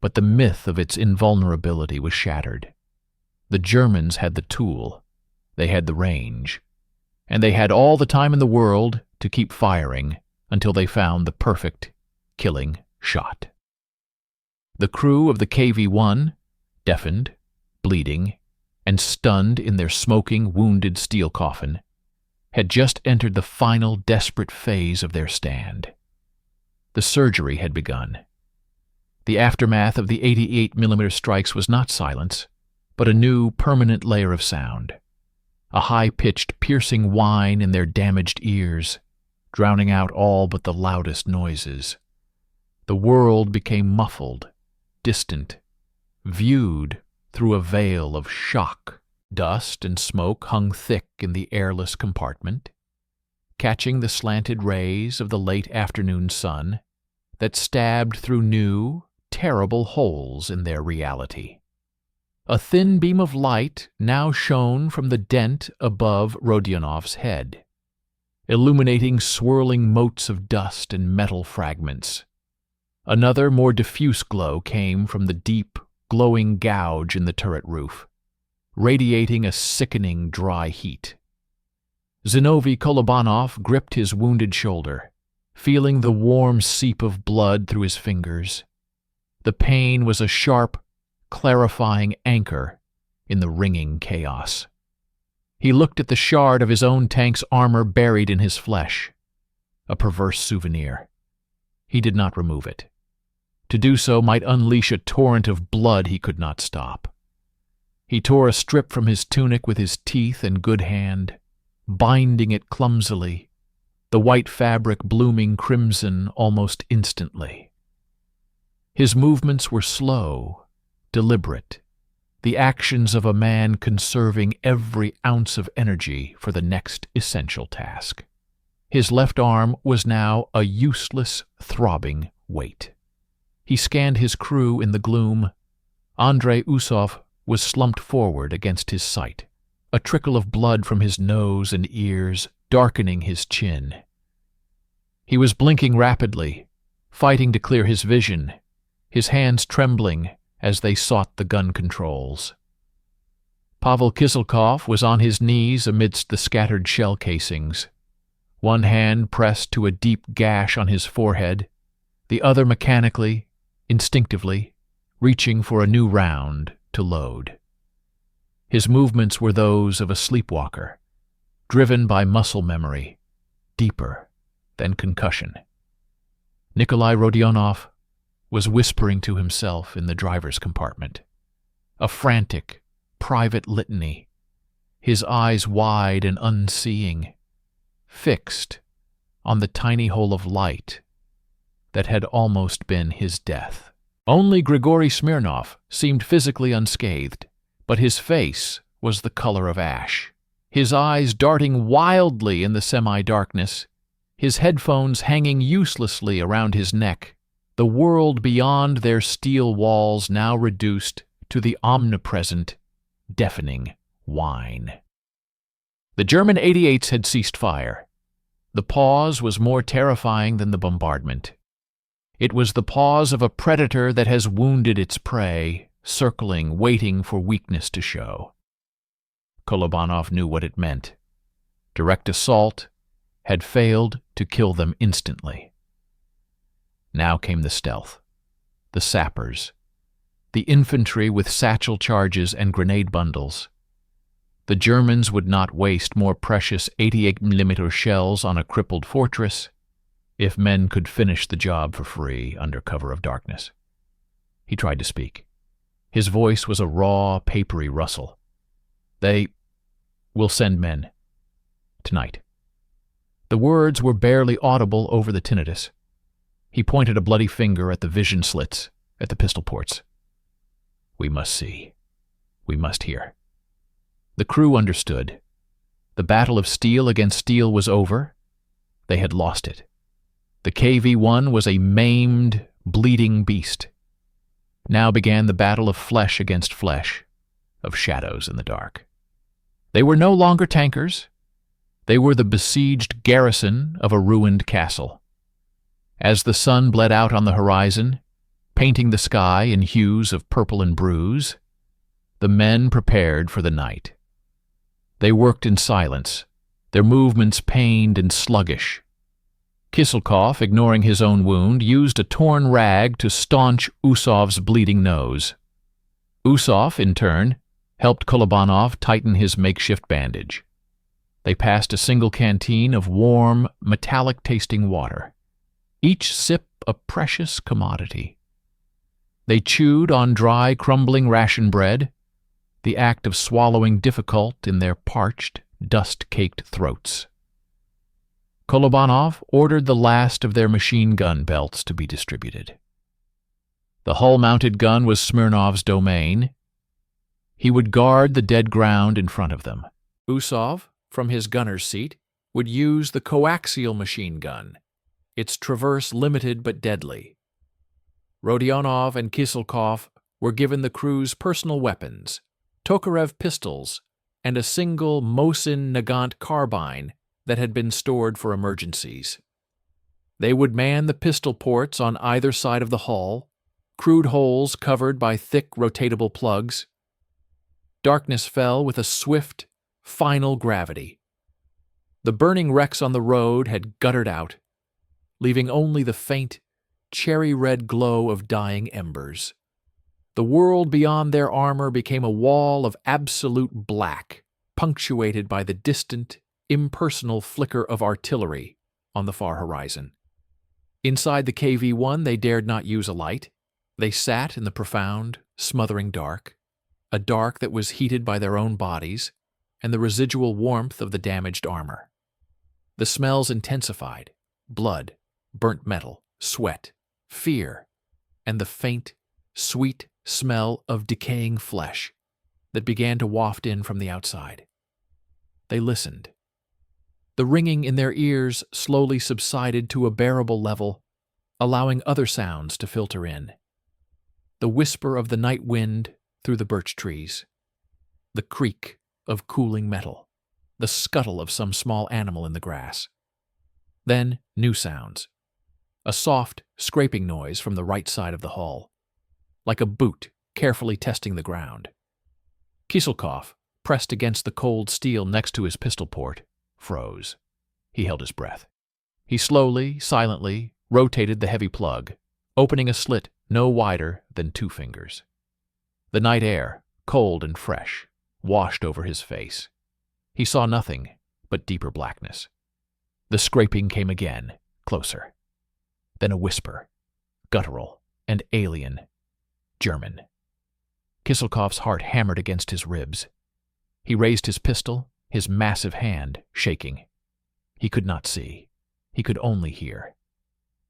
but the myth of its invulnerability was shattered. The Germans had the tool, they had the range, and they had all the time in the world to keep firing until they found the perfect killing shot. The crew of the KV-1, deafened, bleeding, and stunned in their smoking, wounded steel coffin, had just entered the final desperate phase of their stand. The surgery had begun. The aftermath of the 88mm strikes was not silence, but a new, permanent layer of sound, a high-pitched, piercing whine in their damaged ears, drowning out all but the loudest noises. The world became muffled, distant, viewed through a veil of shock. Dust and smoke hung thick in the airless compartment, catching the slanted rays of the late afternoon sun that stabbed through new, terrible holes in their reality. A thin beam of light now shone from the dent above Rodionov's head, illuminating swirling motes of dust and metal fragments. Another, more diffuse glow came from the deep, glowing gouge in the turret roof, radiating a sickening dry heat. Zinovy Kolobanov gripped his wounded shoulder, feeling the warm seep of blood through his fingers. The pain was a sharp, clarifying anchor in the ringing chaos. He looked at the shard of his own tank's armor buried in his flesh, a perverse souvenir. He did not remove it. To do so might unleash a torrent of blood he could not stop. He tore a strip from his tunic with his teeth and good hand, binding it clumsily, the white fabric blooming crimson almost instantly. His movements were slow, deliberate, the actions of a man conserving every ounce of energy for the next essential task. His left arm was now a useless, throbbing weight. He scanned his crew in the gloom. Andrei Usov was slumped forward against his sight, a trickle of blood from his nose and ears darkening his chin. He was blinking rapidly, fighting to clear his vision, his hands trembling as they sought the gun controls. Pavel Kiselkov was on his knees amidst the scattered shell casings, one hand pressed to a deep gash on his forehead, the other mechanically, instinctively, reaching for a new round to load. His movements were those of a sleepwalker, driven by muscle memory, deeper than concussion. Nikolai Rodionov was whispering to himself in the driver's compartment, a frantic, private litany, his eyes wide and unseeing, fixed on the tiny hole of light that had almost been his death. Only Grigory Smirnov seemed physically unscathed, but his face was the color of ash, his eyes darting wildly in the semi-darkness, his headphones hanging uselessly around his neck, the world beyond their steel walls now reduced to the omnipresent, deafening whine. The German 88s had ceased fire. The pause was more terrifying than the bombardment. It was the pause of a predator that has wounded its prey, circling, waiting for weakness to show. Kolobanov knew what it meant. Direct assault had failed to kill them instantly. Now came the stealth, the sappers, the infantry with satchel charges and grenade bundles. The Germans would not waste more precious 88mm shells on a crippled fortress if men could finish the job for free under cover of darkness. He tried to speak. His voice was a raw, papery rustle. "They will send men. Tonight." The words were barely audible over the tinnitus. He pointed a bloody finger at the vision slits, at the pistol ports. "We must see. We must hear." The crew understood. The battle of steel against steel was over. They had lost it. The KV-1 was a maimed, bleeding beast. Now began the battle of flesh against flesh, of shadows in the dark. They were no longer tankers. They were the besieged garrison of a ruined castle. As the sun bled out on the horizon, painting the sky in hues of purple and bruise, the men prepared for the night. They worked in silence, their movements pained and sluggish. Kiselkov, ignoring his own wound, used a torn rag to staunch Usov's bleeding nose. Usov, in turn, helped Kolobanov tighten his makeshift bandage. They passed a single canteen of warm, metallic-tasting water, each sip a precious commodity. They chewed on dry, crumbling ration bread, the act of swallowing difficult in their parched, dust-caked throats. Kolobanov ordered the last of their machine gun belts to be distributed. The hull-mounted gun was Smirnov's domain. He would guard the dead ground in front of them. Usov, from his gunner's seat, would use the coaxial machine gun, its traverse limited but deadly. Rodionov and Kiselkov were given the crew's personal weapons, Tokarev pistols, and a single Mosin Nagant carbine that had been stored for emergencies. They would man the pistol ports on either side of the hull, crude holes covered by thick rotatable plugs. Darkness fell with a swift, final gravity. The burning wrecks on the road had guttered out, leaving only the faint, cherry-red glow of dying embers. The world beyond their armor became a wall of absolute black, punctuated by the distant, impersonal flicker of artillery on the far horizon. Inside the KV-1 they dared not use a light. They sat in the profound, smothering dark, a dark that was heated by their own bodies and the residual warmth of the damaged armor. The smells intensified: blood, burnt metal, sweat, fear, and the faint, sweet smell of decaying flesh that began to waft in from the outside. They listened. The ringing in their ears slowly subsided to a bearable level, allowing other sounds to filter in. The whisper of the night wind through the birch trees, the creak of cooling metal, the scuttle of some small animal in the grass. Then new sounds, a soft, scraping noise from the right side of the hull, like a boot carefully testing the ground. Kiselkov, pressed against the cold steel next to his pistol port, froze. He held his breath. He slowly, silently rotated the heavy plug, opening a slit no wider than 2 fingers. The night air, cold and fresh, washed over his face. He saw nothing but deeper blackness. The scraping came again, closer. Then a whisper, guttural and alien, German. Kiselkov's heart hammered against his ribs. He raised his pistol, his massive hand shaking. He could not see. He could only hear.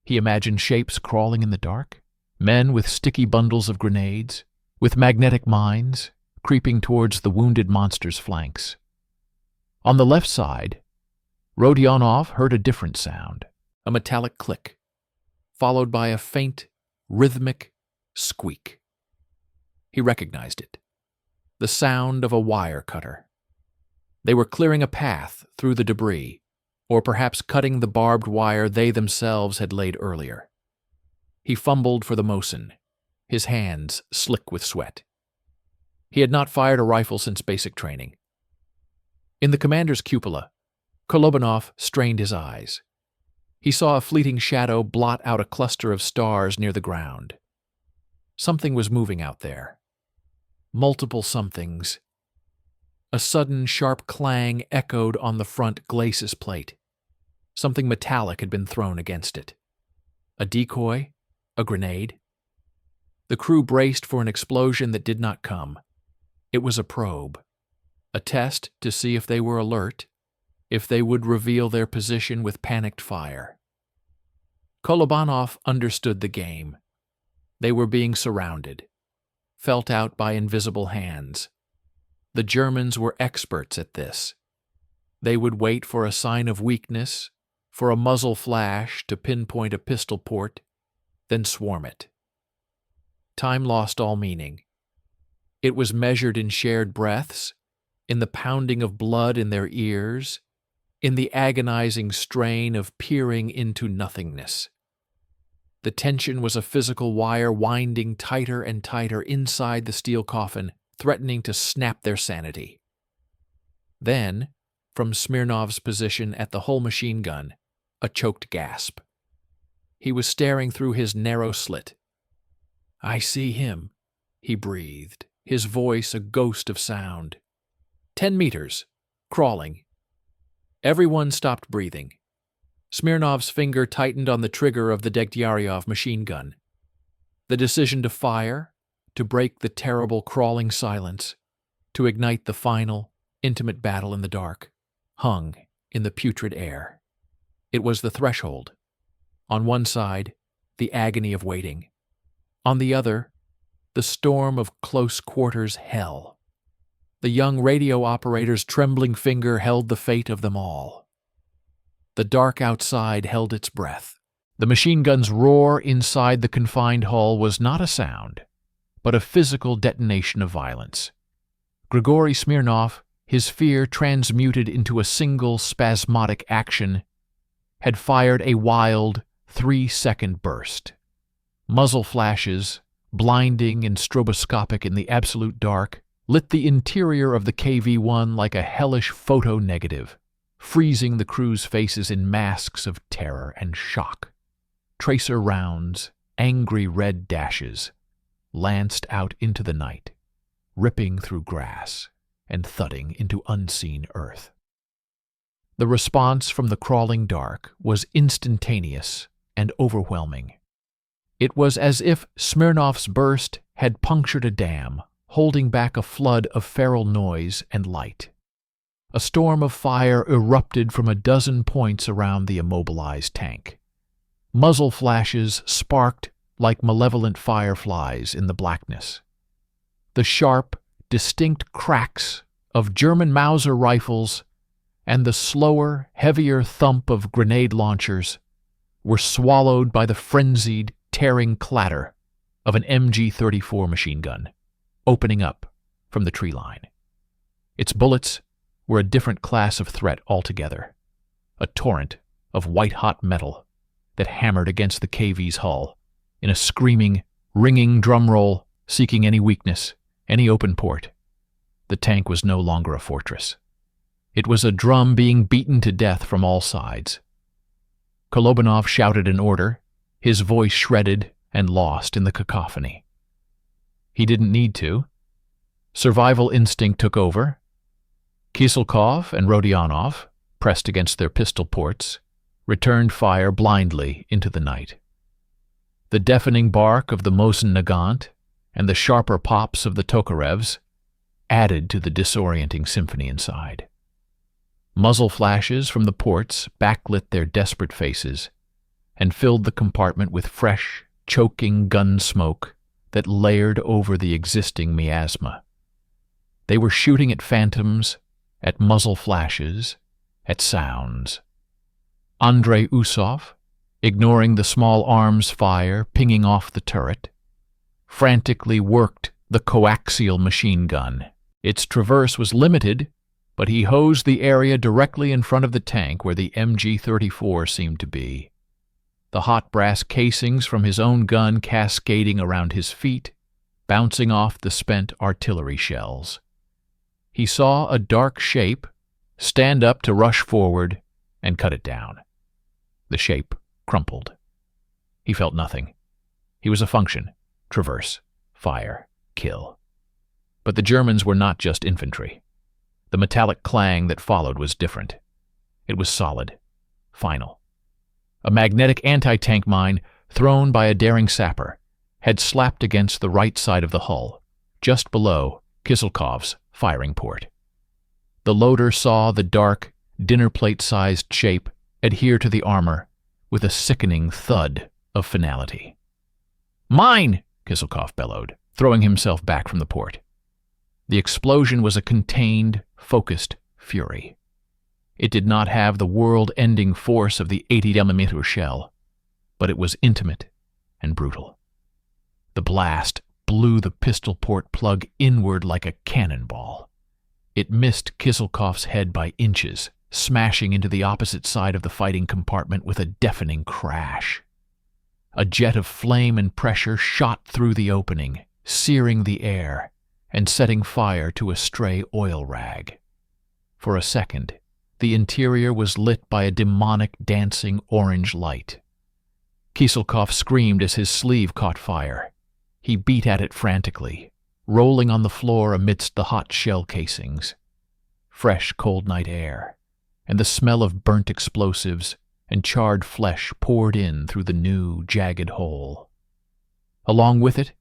He imagined shapes crawling in the dark, men with sticky bundles of grenades, with magnetic mines, creeping towards the wounded monster's flanks. On the left side, Rodionov heard a different sound, a metallic click, followed by a faint, rhythmic squeak. He recognized it, the sound of a wire cutter. They were clearing a path through the debris, or perhaps cutting the barbed wire they themselves had laid earlier. He fumbled for the Mosin, his hands slick with sweat. He had not fired a rifle since basic training. In the commander's cupola, Kolobanov strained his eyes. He saw a fleeting shadow blot out a cluster of stars near the ground. Something was moving out there. Multiple somethings. A sudden sharp clang echoed on the front glacis plate. Something metallic had been thrown against it. A decoy? A grenade? The crew braced for an explosion that did not come. It was a probe, a test to see if they were alert, if they would reveal their position with panicked fire. Kolobanov understood the game. They were being surrounded, felt out by invisible hands. The Germans were experts at this. They would wait for a sign of weakness, for a muzzle flash to pinpoint a pistol port, then swarm it. Time lost all meaning. It was measured in shared breaths, in the pounding of blood in their ears, in the agonizing strain of peering into nothingness. The tension was a physical wire winding tighter and tighter inside the steel coffin, threatening to snap their sanity. Then, from Smirnov's position at the hull machine gun, a choked gasp. He was staring through his narrow slit. "I see him," he breathed, his voice a ghost of sound. 10 meters, crawling. Everyone stopped breathing. Smirnov's finger tightened on the trigger of the Degtyaryov machine gun. The decision to fire, to break the terrible crawling silence, to ignite the final, intimate battle in the dark, hung in the putrid air. It was the threshold. On one side, the agony of waiting. On the other, the storm of close quarters hell. The young radio operator's trembling finger held the fate of them all. The dark outside held its breath. The machine gun's roar inside the confined hull was not a sound, but a physical detonation of violence. Grigory Smirnov, his fear transmuted into a single spasmodic action, had fired a wild 3-second burst. Muzzle flashes, blinding and stroboscopic in the absolute dark, lit the interior of the KV-1 like a hellish photo negative, freezing the crew's faces in masks of terror and shock. Tracer rounds, angry red dashes, lanced out into the night, ripping through grass and thudding into unseen earth. The response from the crawling dark was instantaneous and overwhelming. It was as if Smirnov's burst had punctured a dam, holding back a flood of feral noise and light. A storm of fire erupted from a dozen points around the immobilized tank. Muzzle flashes sparked like malevolent fireflies in the blackness. The sharp, distinct cracks of German Mauser rifles and the slower, heavier thump of grenade launchers were swallowed by the frenzied, tearing clatter of an MG-34 machine gun, opening up from the tree line. Its bullets were a different class of threat altogether, a torrent of white-hot metal that hammered against the KV's hull in a screaming, ringing drum roll seeking any weakness, any open port. The tank was no longer a fortress. It was a drum being beaten to death from all sides. Kolobanov shouted an order, his voice shredded and lost in the cacophony. He didn't need to. Survival instinct took over. Kiselkov and Rodionov, pressed against their pistol ports, returned fire blindly into the night. The deafening bark of the Mosin Nagant and the sharper pops of the Tokarevs added to the disorienting symphony inside. Muzzle flashes from the ports backlit their desperate faces and filled the compartment with fresh, choking gun smoke that layered over the existing miasma. They were shooting at phantoms, at muzzle flashes, at sounds. Andrei Usov, ignoring the small arms fire pinging off the turret, frantically worked the coaxial machine gun. Its traverse was limited, but he hosed the area directly in front of the tank where the MG-34 seemed to be. The hot brass casings from his own gun cascading around his feet, bouncing off the spent artillery shells. He saw a dark shape stand up to rush forward and cut it down. The shape crumpled. He felt nothing. He was a function, traverse, fire, kill. But the Germans were not just infantry. The metallic clang that followed was different. It was solid, final. A magnetic anti-tank mine thrown by a daring sapper, had slapped against the right side of the hull, just below Kiselkov's firing port. The loader saw the dark, dinner plate-sized shape adhere to the armor with a sickening thud of finality. "Mine!" Kiselkov bellowed, throwing himself back from the port. The explosion was a contained, focused fury. It did not have the world-ending force of the 80mm shell, but it was intimate and brutal. The blast blew the pistol port plug inward like a cannonball. It missed Kiselkov's head by inches, smashing into the opposite side of the fighting compartment with a deafening crash. A jet of flame and pressure shot through the opening, searing the air and setting fire to a stray oil rag. For a second, the interior was lit by a demonic dancing orange light. Kiselkov screamed as his sleeve caught fire. He beat at it frantically, rolling on the floor amidst the hot shell casings. Fresh, cold night air, and the smell of burnt explosives and charred flesh poured in through the new, jagged hole. Along with it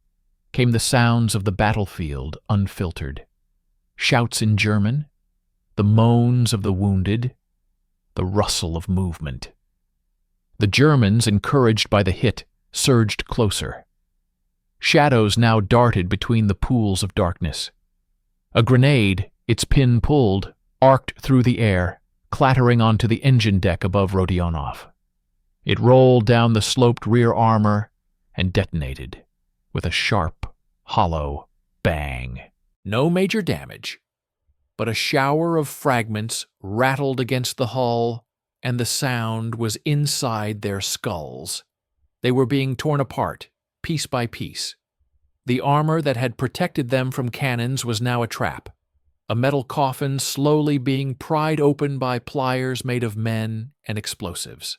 came the sounds of the battlefield unfiltered. Shouts in German, the moans of the wounded, the rustle of movement. The Germans, encouraged by the hit, surged closer. Shadows now darted between the pools of darkness. A grenade, its pin pulled, arced through the air, clattering onto the engine deck above Rodionov. It rolled down the sloped rear armor and detonated with a sharp, hollow bang. No major damage, but a shower of fragments rattled against the hull, and the sound was inside their skulls. They were being torn apart, piece by piece. The armor that had protected them from cannons was now a trap, a metal coffin slowly being pried open by pliers made of men and explosives.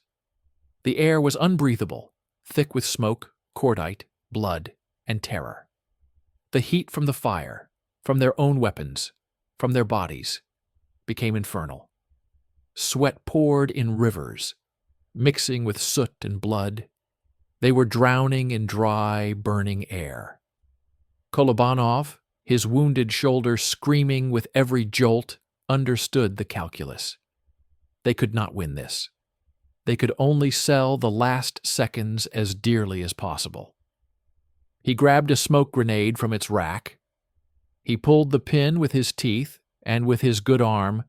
The air was unbreathable, thick with smoke, cordite, blood, and terror. The heat from the fire, from their own weapons, from their bodies, became infernal. Sweat poured in rivers, mixing with soot and blood. They were drowning in dry, burning air. Kolobanov, his wounded shoulder screaming with every jolt, understood the calculus. They could not win this. They could only sell the last seconds as dearly as possible. He grabbed a smoke grenade from its rack. He pulled the pin with his teeth and with his good arm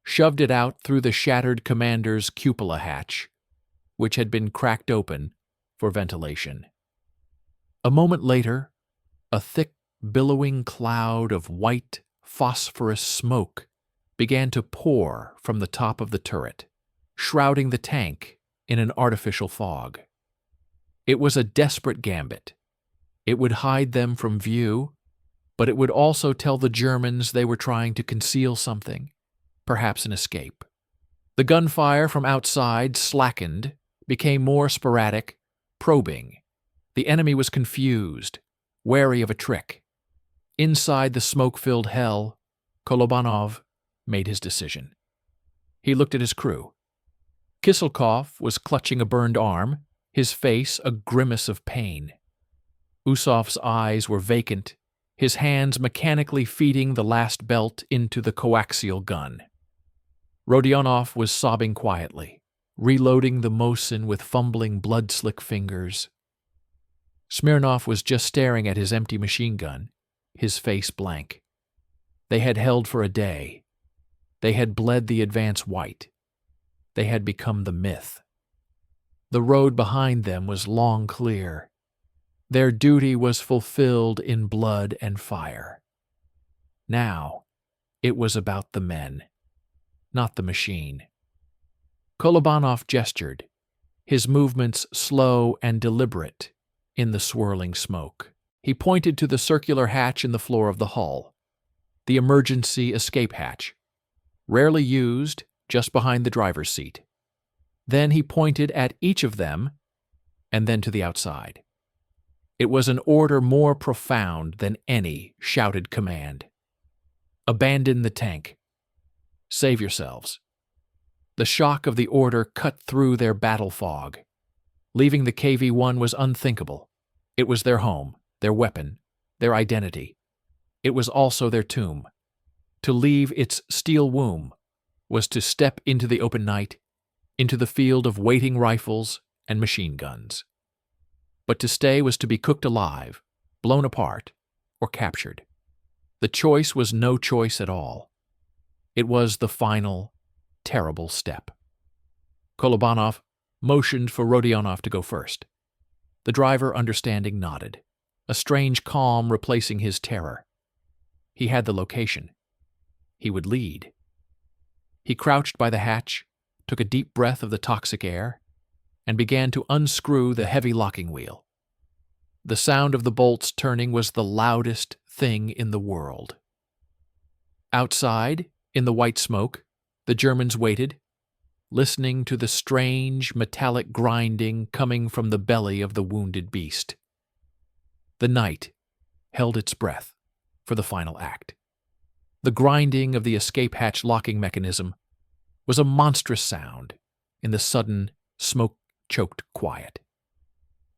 shoved it out through the shattered commander's cupola hatch, which had been cracked open for ventilation. A moment later, a thick, billowing cloud of white, phosphorus smoke began to pour from the top of the turret, shrouding the tank in an artificial fog. It was a desperate gambit. It would hide them from view, but it would also tell the Germans they were trying to conceal something, perhaps an escape. The gunfire from outside slackened, became more sporadic, probing. The enemy was confused, wary of a trick. Inside the smoke-filled hell, Kolobanov made his decision. He looked at his crew. Kiselkov was clutching a burned arm, his face a grimace of pain. Usov's eyes were vacant, his hands mechanically feeding the last belt into the coaxial gun. Rodionov was sobbing quietly, reloading the Mosin with fumbling, blood-slick fingers. Smirnov was just staring at his empty machine gun, his face blank. They had held for a day. They had bled the advance white. They had become the myth. The road behind them was long clear. Their duty was fulfilled in blood and fire. Now, it was about the men, not the machine. Kolobanov gestured, his movements slow and deliberate in the swirling smoke. He pointed to the circular hatch in the floor of the hull, the emergency escape hatch, rarely used, just behind the driver's seat. Then he pointed at each of them, and then to the outside. It was an order more profound than any shouted command. Abandon the tank. Save yourselves. The shock of the order cut through their battle fog. Leaving the KV-1 was unthinkable. It was their home, their weapon, their identity. It was also their tomb. To leave its steel womb was to step into the open night, into the field of waiting rifles and machine guns. But to stay was to be cooked alive, blown apart, or captured. The choice was no choice at all. It was the final, terrible step. Kolobanov motioned for Rodionov to go first. The driver, understanding, nodded, a strange calm replacing his terror. He had the location. He would lead. He crouched by the hatch, took a deep breath of the toxic air, and began to unscrew the heavy locking wheel. The sound of the bolts turning was the loudest thing in the world. Outside, in the white smoke, the Germans waited, listening to the strange metallic grinding coming from the belly of the wounded beast. The night held its breath for the final act. The grinding of the escape hatch locking mechanism was a monstrous sound in the sudden, smoke-choked quiet.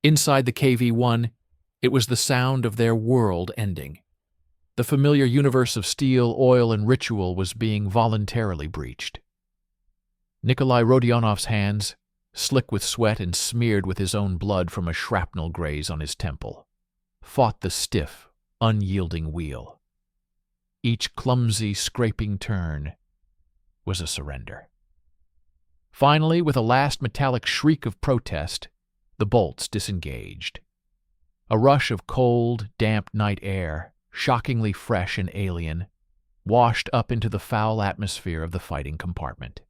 Inside the KV-1, it was the sound of their world ending. The familiar universe of steel, oil, and ritual was being voluntarily breached. Nikolai Rodionov's hands, slick with sweat and smeared with his own blood from a shrapnel graze on his temple, fought the stiff, unyielding wheel. Each clumsy, scraping turn was a surrender. Finally, with a last metallic shriek of protest, the bolts disengaged. A rush of cold, damp night air, shockingly fresh and alien, washed up into the foul atmosphere of the fighting compartment.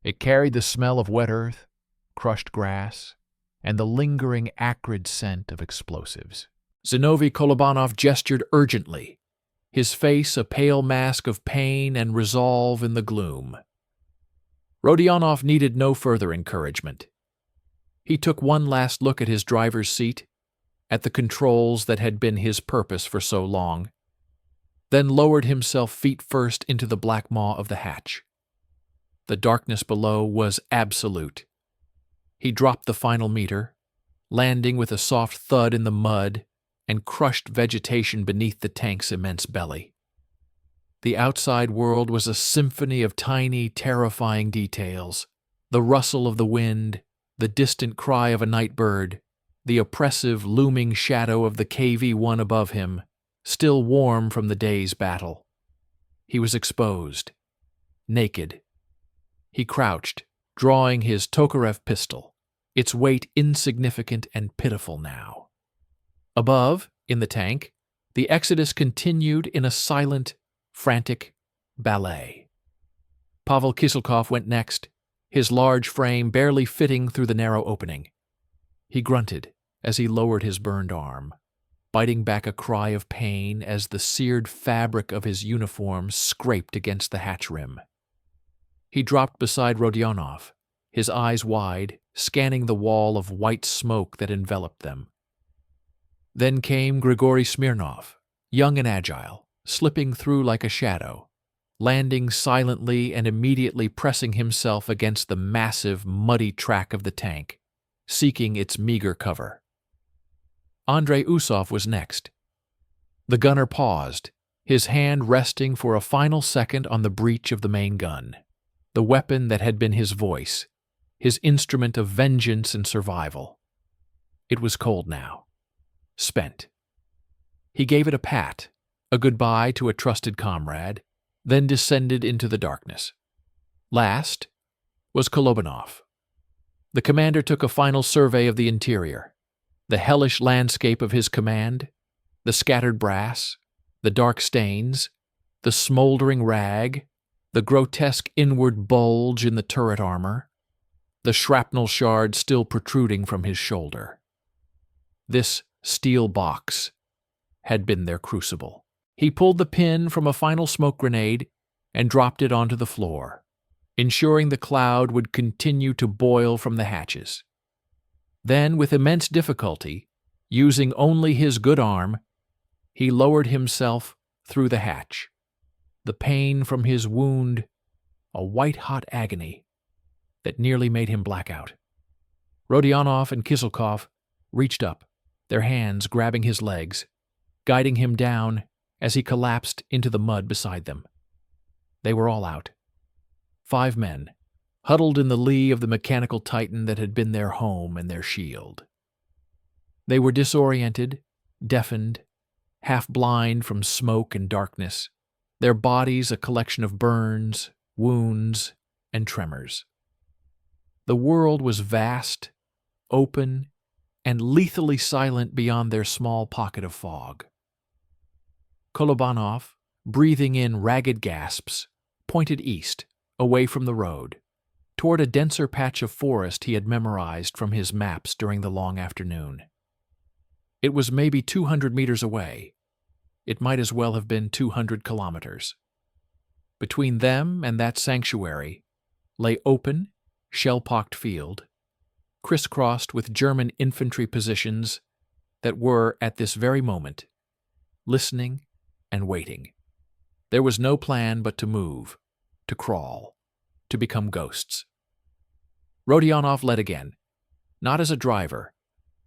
It carried the smell of wet earth, crushed grass, and the lingering acrid scent of explosives. Zinovy Kolobanov gestured urgently, his face a pale mask of pain and resolve in the gloom. Rodionov needed no further encouragement. He took one last look at his driver's seat, at the controls that had been his purpose for so long, then lowered himself feet first into the black maw of the hatch. The darkness below was absolute. He dropped the final meter, landing with a soft thud in the mud and crushed vegetation beneath the tank's immense belly. The outside world was a symphony of tiny, terrifying details: the rustle of the wind, the distant cry of a night bird, the oppressive, looming shadow of the KV-1 above him, still warm from the day's battle. He was exposed, naked. He crouched, drawing his Tokarev pistol, its weight insignificant and pitiful now. Above, in the tank, the exodus continued in a silent, frantic ballet. Pavel Kiselkov went next, his large frame barely fitting through the narrow opening. He grunted as he lowered his burned arm, biting back a cry of pain as the seared fabric of his uniform scraped against the hatch rim. He dropped beside Rodionov, his eyes wide, scanning the wall of white smoke that enveloped them. Then came Grigory Smirnov, young and agile, slipping through like a shadow, landing silently and immediately pressing himself against the massive, muddy track of the tank, seeking its meager cover. Andrei Usov was next. The gunner paused, his hand resting for a final second on the breech of the main gun, the weapon that had been his voice, his instrument of vengeance and survival. It was cold now. Spent. He gave it a pat, a goodbye to a trusted comrade, then descended into the darkness. Last was Kolobanov. The commander took a final survey of the interior, the hellish landscape of his command, the scattered brass, the dark stains, the smoldering rag, the grotesque inward bulge in the turret armor, the shrapnel shard still protruding from his shoulder. This steel box had been their crucible. He pulled the pin from a final smoke grenade and dropped it onto the floor, ensuring the cloud would continue to boil from the hatches. Then, with immense difficulty, using only his good arm, he lowered himself through the hatch, the pain from his wound a white-hot agony that nearly made him black out. Rodionov and Kiselkov reached up, their hands grabbing his legs, guiding him down as he collapsed into the mud beside them. They were all out. 5 men, huddled in the lee of the mechanical titan that had been their home and their shield. They were disoriented, deafened, half blind from smoke and darkness, their bodies a collection of burns, wounds, and tremors. The world was vast, open, and lethally silent beyond their small pocket of fog. Kolobanov, breathing in ragged gasps, pointed east, away from the road, toward a denser patch of forest he had memorized from his maps during the long afternoon. It was maybe 200 meters away. It might as well have been 200 kilometers. Between them and that sanctuary lay open, shell-pocked field, crisscrossed with German infantry positions that were, at this very moment, listening and waiting. There was no plan but to move, to crawl, to become ghosts. Rodionov led again, not as a driver,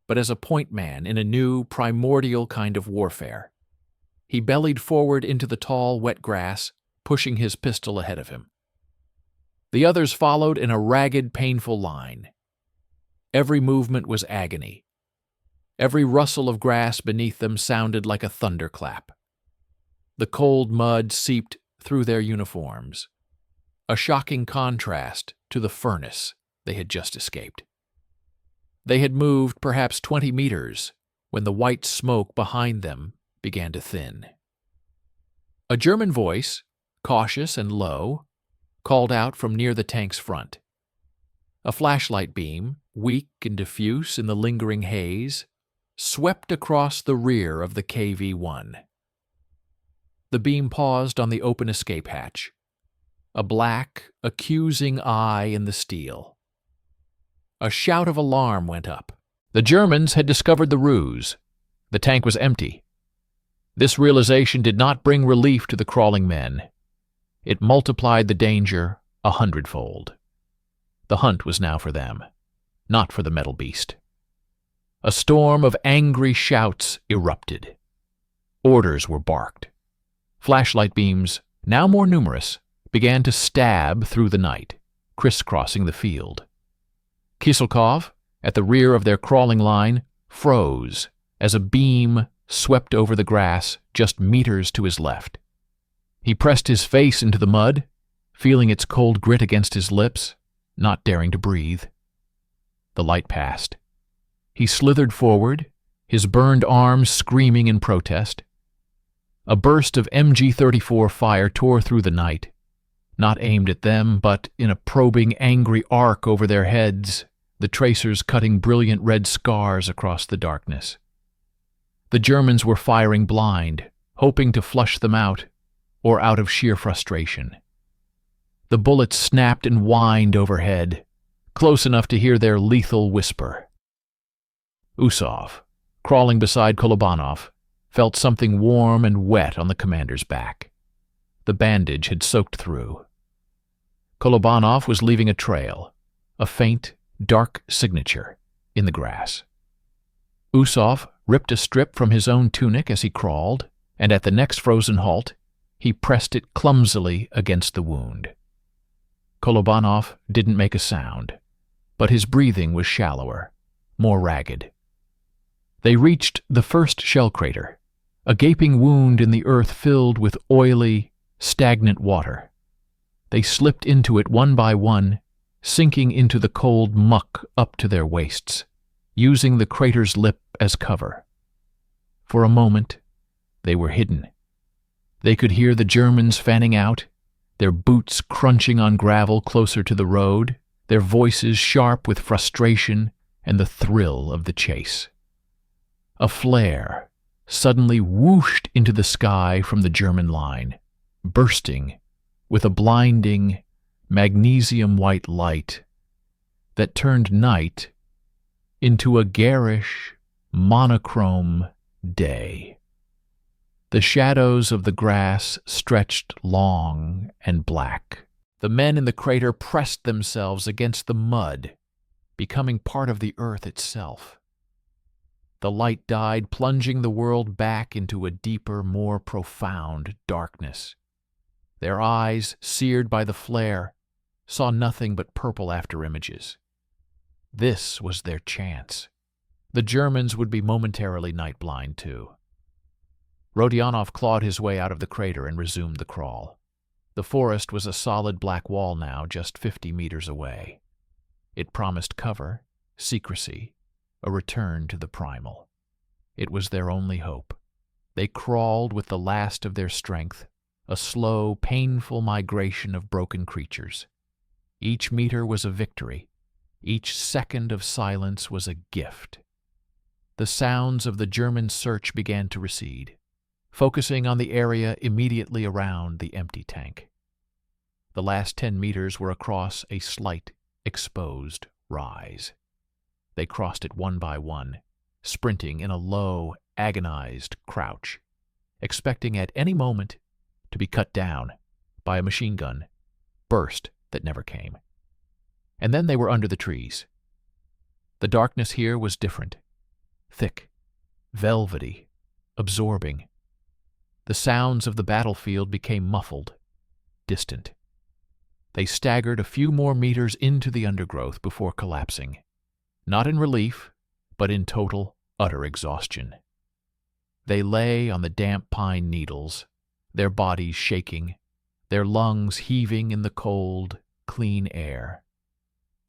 but as a point man in a new, primordial kind of warfare. He bellied forward into the tall, wet grass, pushing his pistol ahead of him. The others followed in a ragged, painful line. Every movement was agony. Every rustle of grass beneath them sounded like a thunderclap. The cold mud seeped through their uniforms, a shocking contrast to the furnace they had just escaped. They had moved perhaps 20 meters when the white smoke behind them began to thin. A German voice, cautious and low, called out from near the tank's front. A flashlight beam, weak and diffuse in the lingering haze, swept across the rear of the KV-1. The beam paused on the open escape hatch, a black, accusing eye in the steel. A shout of alarm went up. The Germans had discovered the ruse. The tank was empty. This realization did not bring relief to the crawling men. It multiplied the danger 100-fold. The hunt was now for them, not for the metal beast. A storm of angry shouts erupted. Orders were barked. Flashlight beams, now more numerous, began to stab through the night, crisscrossing the field. Kiselkov, at the rear of their crawling line, froze as a beam swept over the grass just meters to his left. He pressed his face into the mud, feeling its cold grit against his lips, not daring to breathe. The light passed. He slithered forward, his burned arms screaming in protest. A burst of MG-34 fire tore through the night, not aimed at them, but in a probing, angry arc over their heads, the tracers cutting brilliant red scars across the darkness. The Germans were firing blind, hoping to flush them out, or out of sheer frustration. The bullets snapped and whined overhead, close enough to hear their lethal whisper. Usov, crawling beside Kolobanov, felt something warm and wet on the commander's back. The bandage had soaked through. Kolobanov was leaving a trail, a faint, dark signature, in the grass. Usov ripped a strip from his own tunic as he crawled, and at the next frozen halt, he pressed it clumsily against the wound. Kolobanov didn't make a sound, but his breathing was shallower, more ragged. They reached the first shell crater, a gaping wound in the earth filled with oily, stagnant water. They slipped into it one by one, sinking into the cold muck up to their waists, using the crater's lip as cover. For a moment, they were hidden. They could hear the Germans fanning out, their boots crunching on gravel closer to the road, their voices sharp with frustration and the thrill of the chase. A flare suddenly whooshed into the sky from the German line, bursting with a blinding, magnesium-white light that turned night into a garish, monochrome day. The shadows of the grass stretched long and black. The men in the crater pressed themselves against the mud, becoming part of the earth itself. The light died, plunging the world back into a deeper, more profound darkness. Their eyes, seared by the flare, saw nothing but purple afterimages. This was their chance. The Germans would be momentarily night-blind, too. Rodionov clawed his way out of the crater and resumed the crawl. The forest was a solid black wall now, just 50 meters away. It promised cover, secrecy, a return to the primal. It was their only hope. They crawled with the last of their strength, a slow, painful migration of broken creatures. Each meter was a victory. Each second of silence was a gift. The sounds of the German search began to recede, focusing on the area immediately around the empty tank. The last 10 meters were across a slight, exposed rise. They crossed it one by one, sprinting in a low, agonized crouch, expecting at any moment to be cut down by a machine gun burst that never came. And then they were under the trees. The darkness here was different, thick, velvety, absorbing. The sounds of the battlefield became muffled, distant. They staggered a few more meters into the undergrowth before collapsing, not in relief, but in total, utter exhaustion. They lay on the damp pine needles, their bodies shaking, their lungs heaving in the cold, clean air,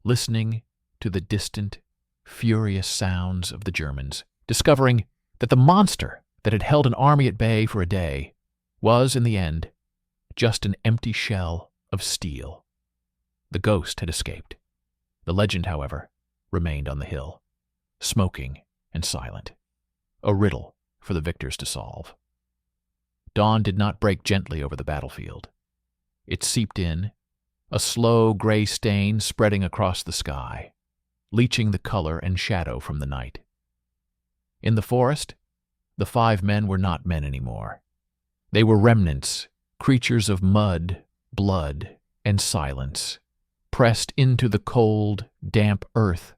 listening to the distant, furious sounds of the Germans, discovering that the monster that had held an army at bay for a day was, in the end, just an empty shell of steel. The ghost had escaped. The legend, however, remained on the hill, smoking and silent, a riddle for the victors to solve. Dawn did not break gently over the battlefield. It seeped in, a slow gray stain spreading across the sky, leaching the color and shadow from the night. In the forest, the 5 men were not men anymore. They were remnants, creatures of mud, blood, and silence, pressed into the cold, damp earth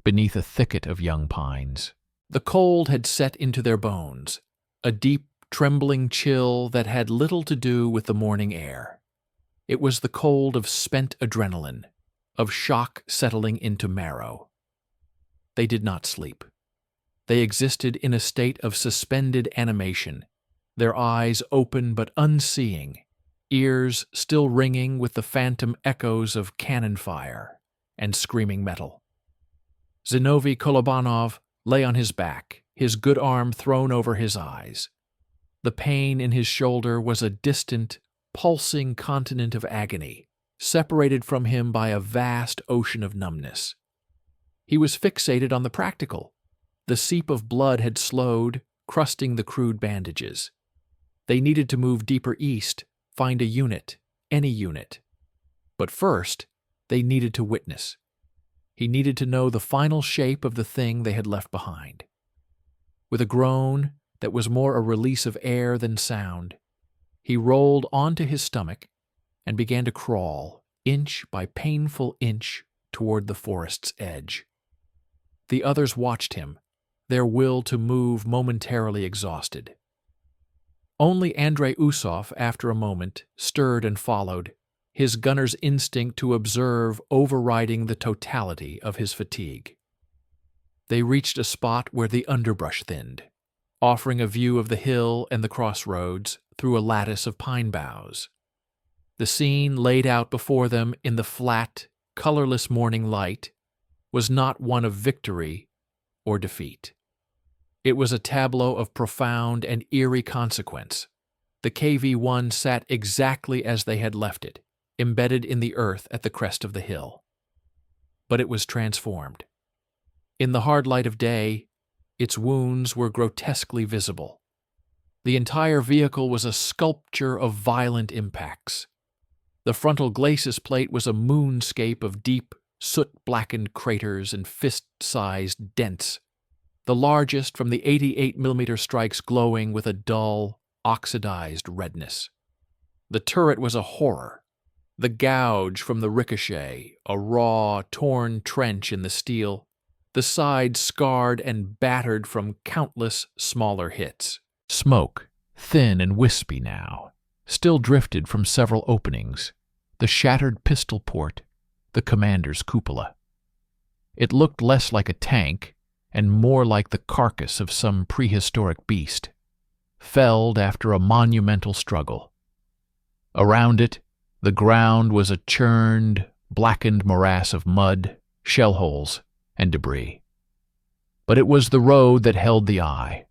beneath a thicket of young pines. The cold had set into their bones, a deep, trembling chill that had little to do with the morning air. It was the cold of spent adrenaline, of shock settling into marrow. They did not sleep. They existed in a state of suspended animation, their eyes open but unseeing, ears still ringing with the phantom echoes of cannon fire and screaming metal. Zinovy Kolobanov lay on his back, his good arm thrown over his eyes. The pain in his shoulder was a distant, pulsing continent of agony, separated from him by a vast ocean of numbness. He was fixated on the practical. The seep of blood had slowed, crusting the crude bandages. They needed to move deeper east, find a unit, any unit. But first, they needed to witness. He needed to know the final shape of the thing they had left behind. With a groan that was more a release of air than sound, he rolled onto his stomach and began to crawl, inch by painful inch, toward the forest's edge. The others watched him, their will to move momentarily exhausted. Only Andrei Usov, after a moment, stirred and followed, his gunner's instinct to observe overriding the totality of his fatigue. They reached a spot where the underbrush thinned, offering a view of the hill and the crossroads through a lattice of pine boughs. The scene laid out before them in the flat, colorless morning light was not one of victory or defeat. It was a tableau of profound and eerie consequence. The KV-1 sat exactly as they had left it, embedded in the earth at the crest of the hill. But it was transformed. In the hard light of day, its wounds were grotesquely visible. The entire vehicle was a sculpture of violent impacts. The frontal glacis plate was a moonscape of deep, soot-blackened craters and fist-sized dents, the largest from the 88mm strikes glowing with a dull, oxidized redness. The turret was a horror. The gouge from the ricochet, a raw, torn trench in the steel, the side scarred and battered from countless smaller hits. Smoke, thin and wispy now, still drifted from several openings, the shattered pistol port, the commander's cupola. It looked less like a tank and more like the carcass of some prehistoric beast, felled after a monumental struggle. Around it, the ground was a churned, blackened morass of mud, shell holes, and debris. But it was the road that held the eye.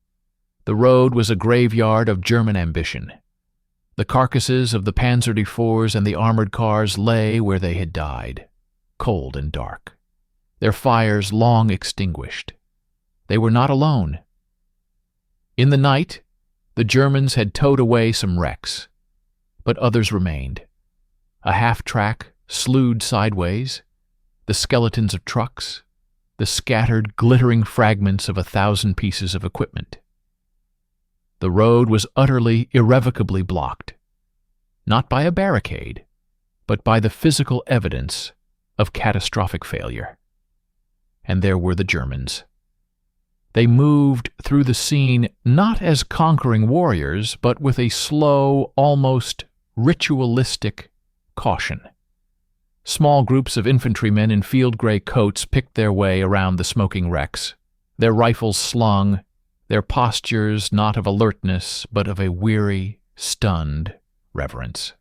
The road was a graveyard of German ambition. The carcasses of the Panzer IV and the armored cars lay where they had died, cold and dark, their fires long extinguished. They were not alone. In the night, the Germans had towed away some wrecks, but others remained. A half-track slewed sideways, the skeletons of trucks, the scattered, glittering fragments of 1,000 pieces of equipment. The road was utterly, irrevocably blocked, not by a barricade, but by the physical evidence of catastrophic failure. And there were the Germans. They moved through the scene not as conquering warriors, but with a slow, almost ritualistic caution. Small groups of infantrymen in field-gray coats picked their way around the smoking wrecks, their rifles slung, their postures not of alertness, but of a weary, stunned reverence.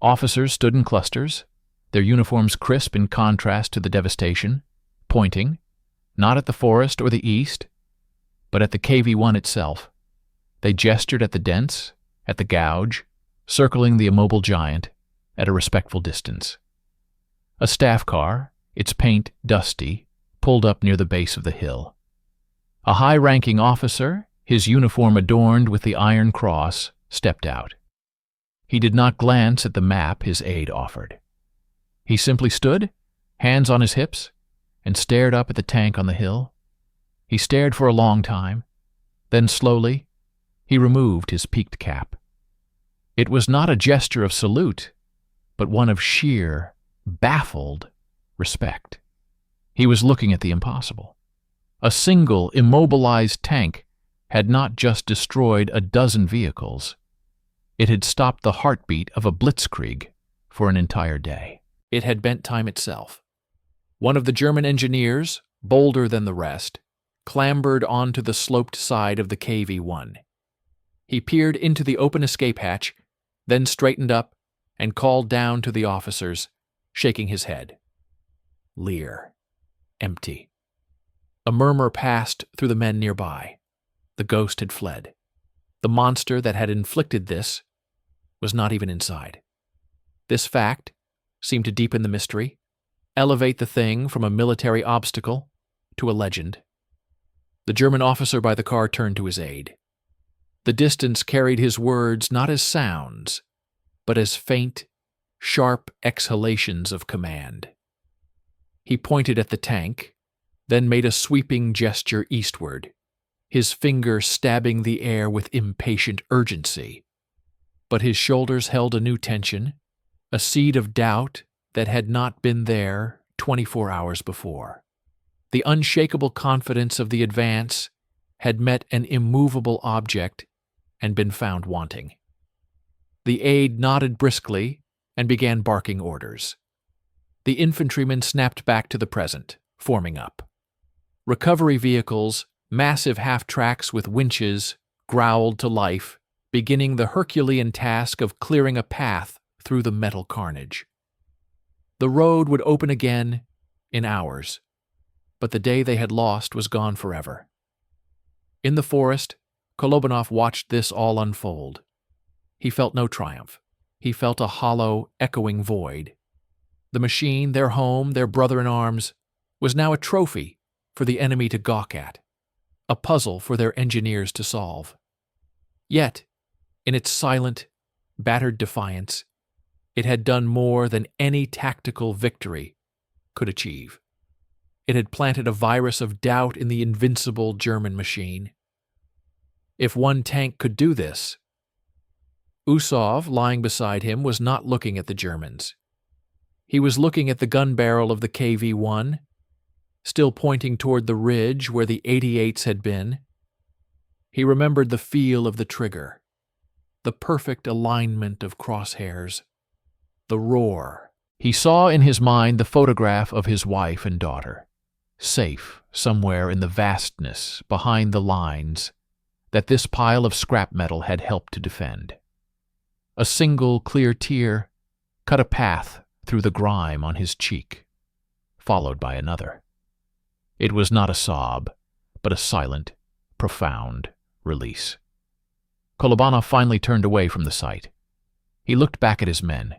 Officers stood in clusters, their uniforms crisp in contrast to the devastation, pointing, not at the forest or the east, but at the KV-1 itself. They gestured at the dents, at the gouge, circling the immobile giant at a respectful distance. A staff car, its paint dusty, pulled up near the base of the hill. A high-ranking officer, his uniform adorned with the Iron Cross, stepped out. He did not glance at the map his aide offered. He simply stood, hands on his hips, and stared up at the tank on the hill. He stared for a long time. Then slowly, he removed his peaked cap. It was not a gesture of salute, but one of sheer, baffled respect. He was looking at the impossible. A single immobilized tank had not just destroyed a dozen vehicles. It had stopped the heartbeat of a blitzkrieg for an entire day. It had bent time itself. One of the German engineers, bolder than the rest, clambered onto the sloped side of the KV-1. He peered into the open escape hatch, then straightened up and called down to the officers, shaking his head. Leer. Empty. A murmur passed through the men nearby. The ghost had fled. The monster that had inflicted this was not even inside. This fact seemed to deepen the mystery, elevate the thing from a military obstacle to a legend. The German officer by the car turned to his aide. The distance carried his words not as sounds, but as faint, sharp exhalations of command. He pointed at the tank, then made a sweeping gesture eastward, his finger stabbing the air with impatient urgency. But his shoulders held a new tension, a seed of doubt that had not been there 24 hours before. The unshakable confidence of the advance had met an immovable object and been found wanting. The aide nodded briskly and began barking orders. The infantrymen snapped back to the present, forming up. Recovery vehicles, massive half-tracks with winches, growled to life, beginning the Herculean task of clearing a path through the metal carnage. The road would open again in hours, but the day they had lost was gone forever. In the forest, Kolobanov watched this all unfold. He felt no triumph. He felt a hollow, echoing void. The machine, their home, their brother-in-arms, was now a trophy for the enemy to gawk at, a puzzle for their engineers to solve. Yet, in its silent, battered defiance, it had done more than any tactical victory could achieve. It had planted a virus of doubt in the invincible German machine. If one tank could do this, Usov, lying beside him, was not looking at the Germans. He was looking at the gun barrel of the KV-1, still pointing toward the ridge where the 88s had been. He remembered the feel of the trigger, the perfect alignment of crosshairs, the roar. He saw in his mind the photograph of his wife and daughter, safe somewhere in the vastness behind the lines that this pile of scrap metal had helped to defend. A single clear tear cut a path through the grime on his cheek, followed by another. It was not a sob, but a silent, profound release. Kolobanov finally turned away from the sight. He looked back at his men,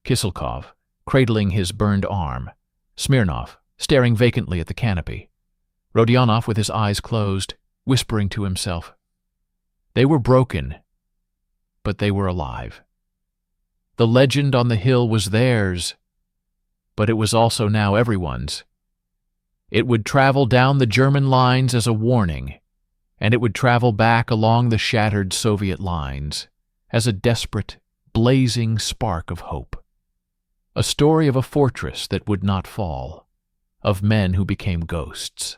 Kiselkov cradling his burned arm, Smirnov staring vacantly at the canopy, Rodionov with his eyes closed, whispering to himself. They were broken, but they were alive. The legend on the hill was theirs, but it was also now everyone's. It would travel down the German lines as a warning, and it would travel back along the shattered Soviet lines as a desperate, blazing spark of hope. A story of a fortress that would not fall, of men who became ghosts.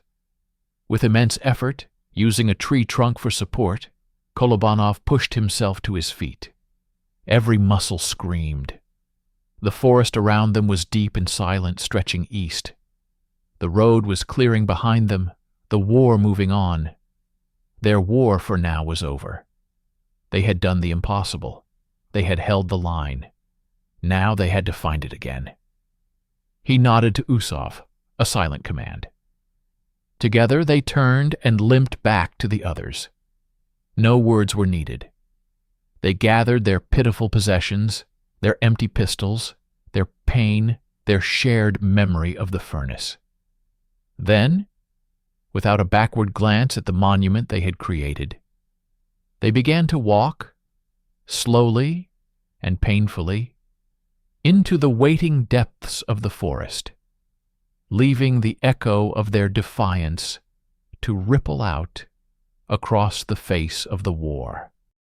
With immense effort, using a tree trunk for support, Kolobanov pushed himself to his feet. Every muscle screamed. The forest around them was deep and silent, stretching east. The road was clearing behind them, the war moving on. Their war for now was over. They had done the impossible. They had held the line. Now they had to find it again. He nodded to Usov, a silent command. Together they turned and limped back to the others. No words were needed. They gathered their pitiful possessions, their empty pistols, their pain, their shared memory of the furnace. Then, without a backward glance at the monument they had created, they began to walk, slowly and painfully, into the waiting depths of the forest, leaving the echo of their defiance to ripple out across the face of the war.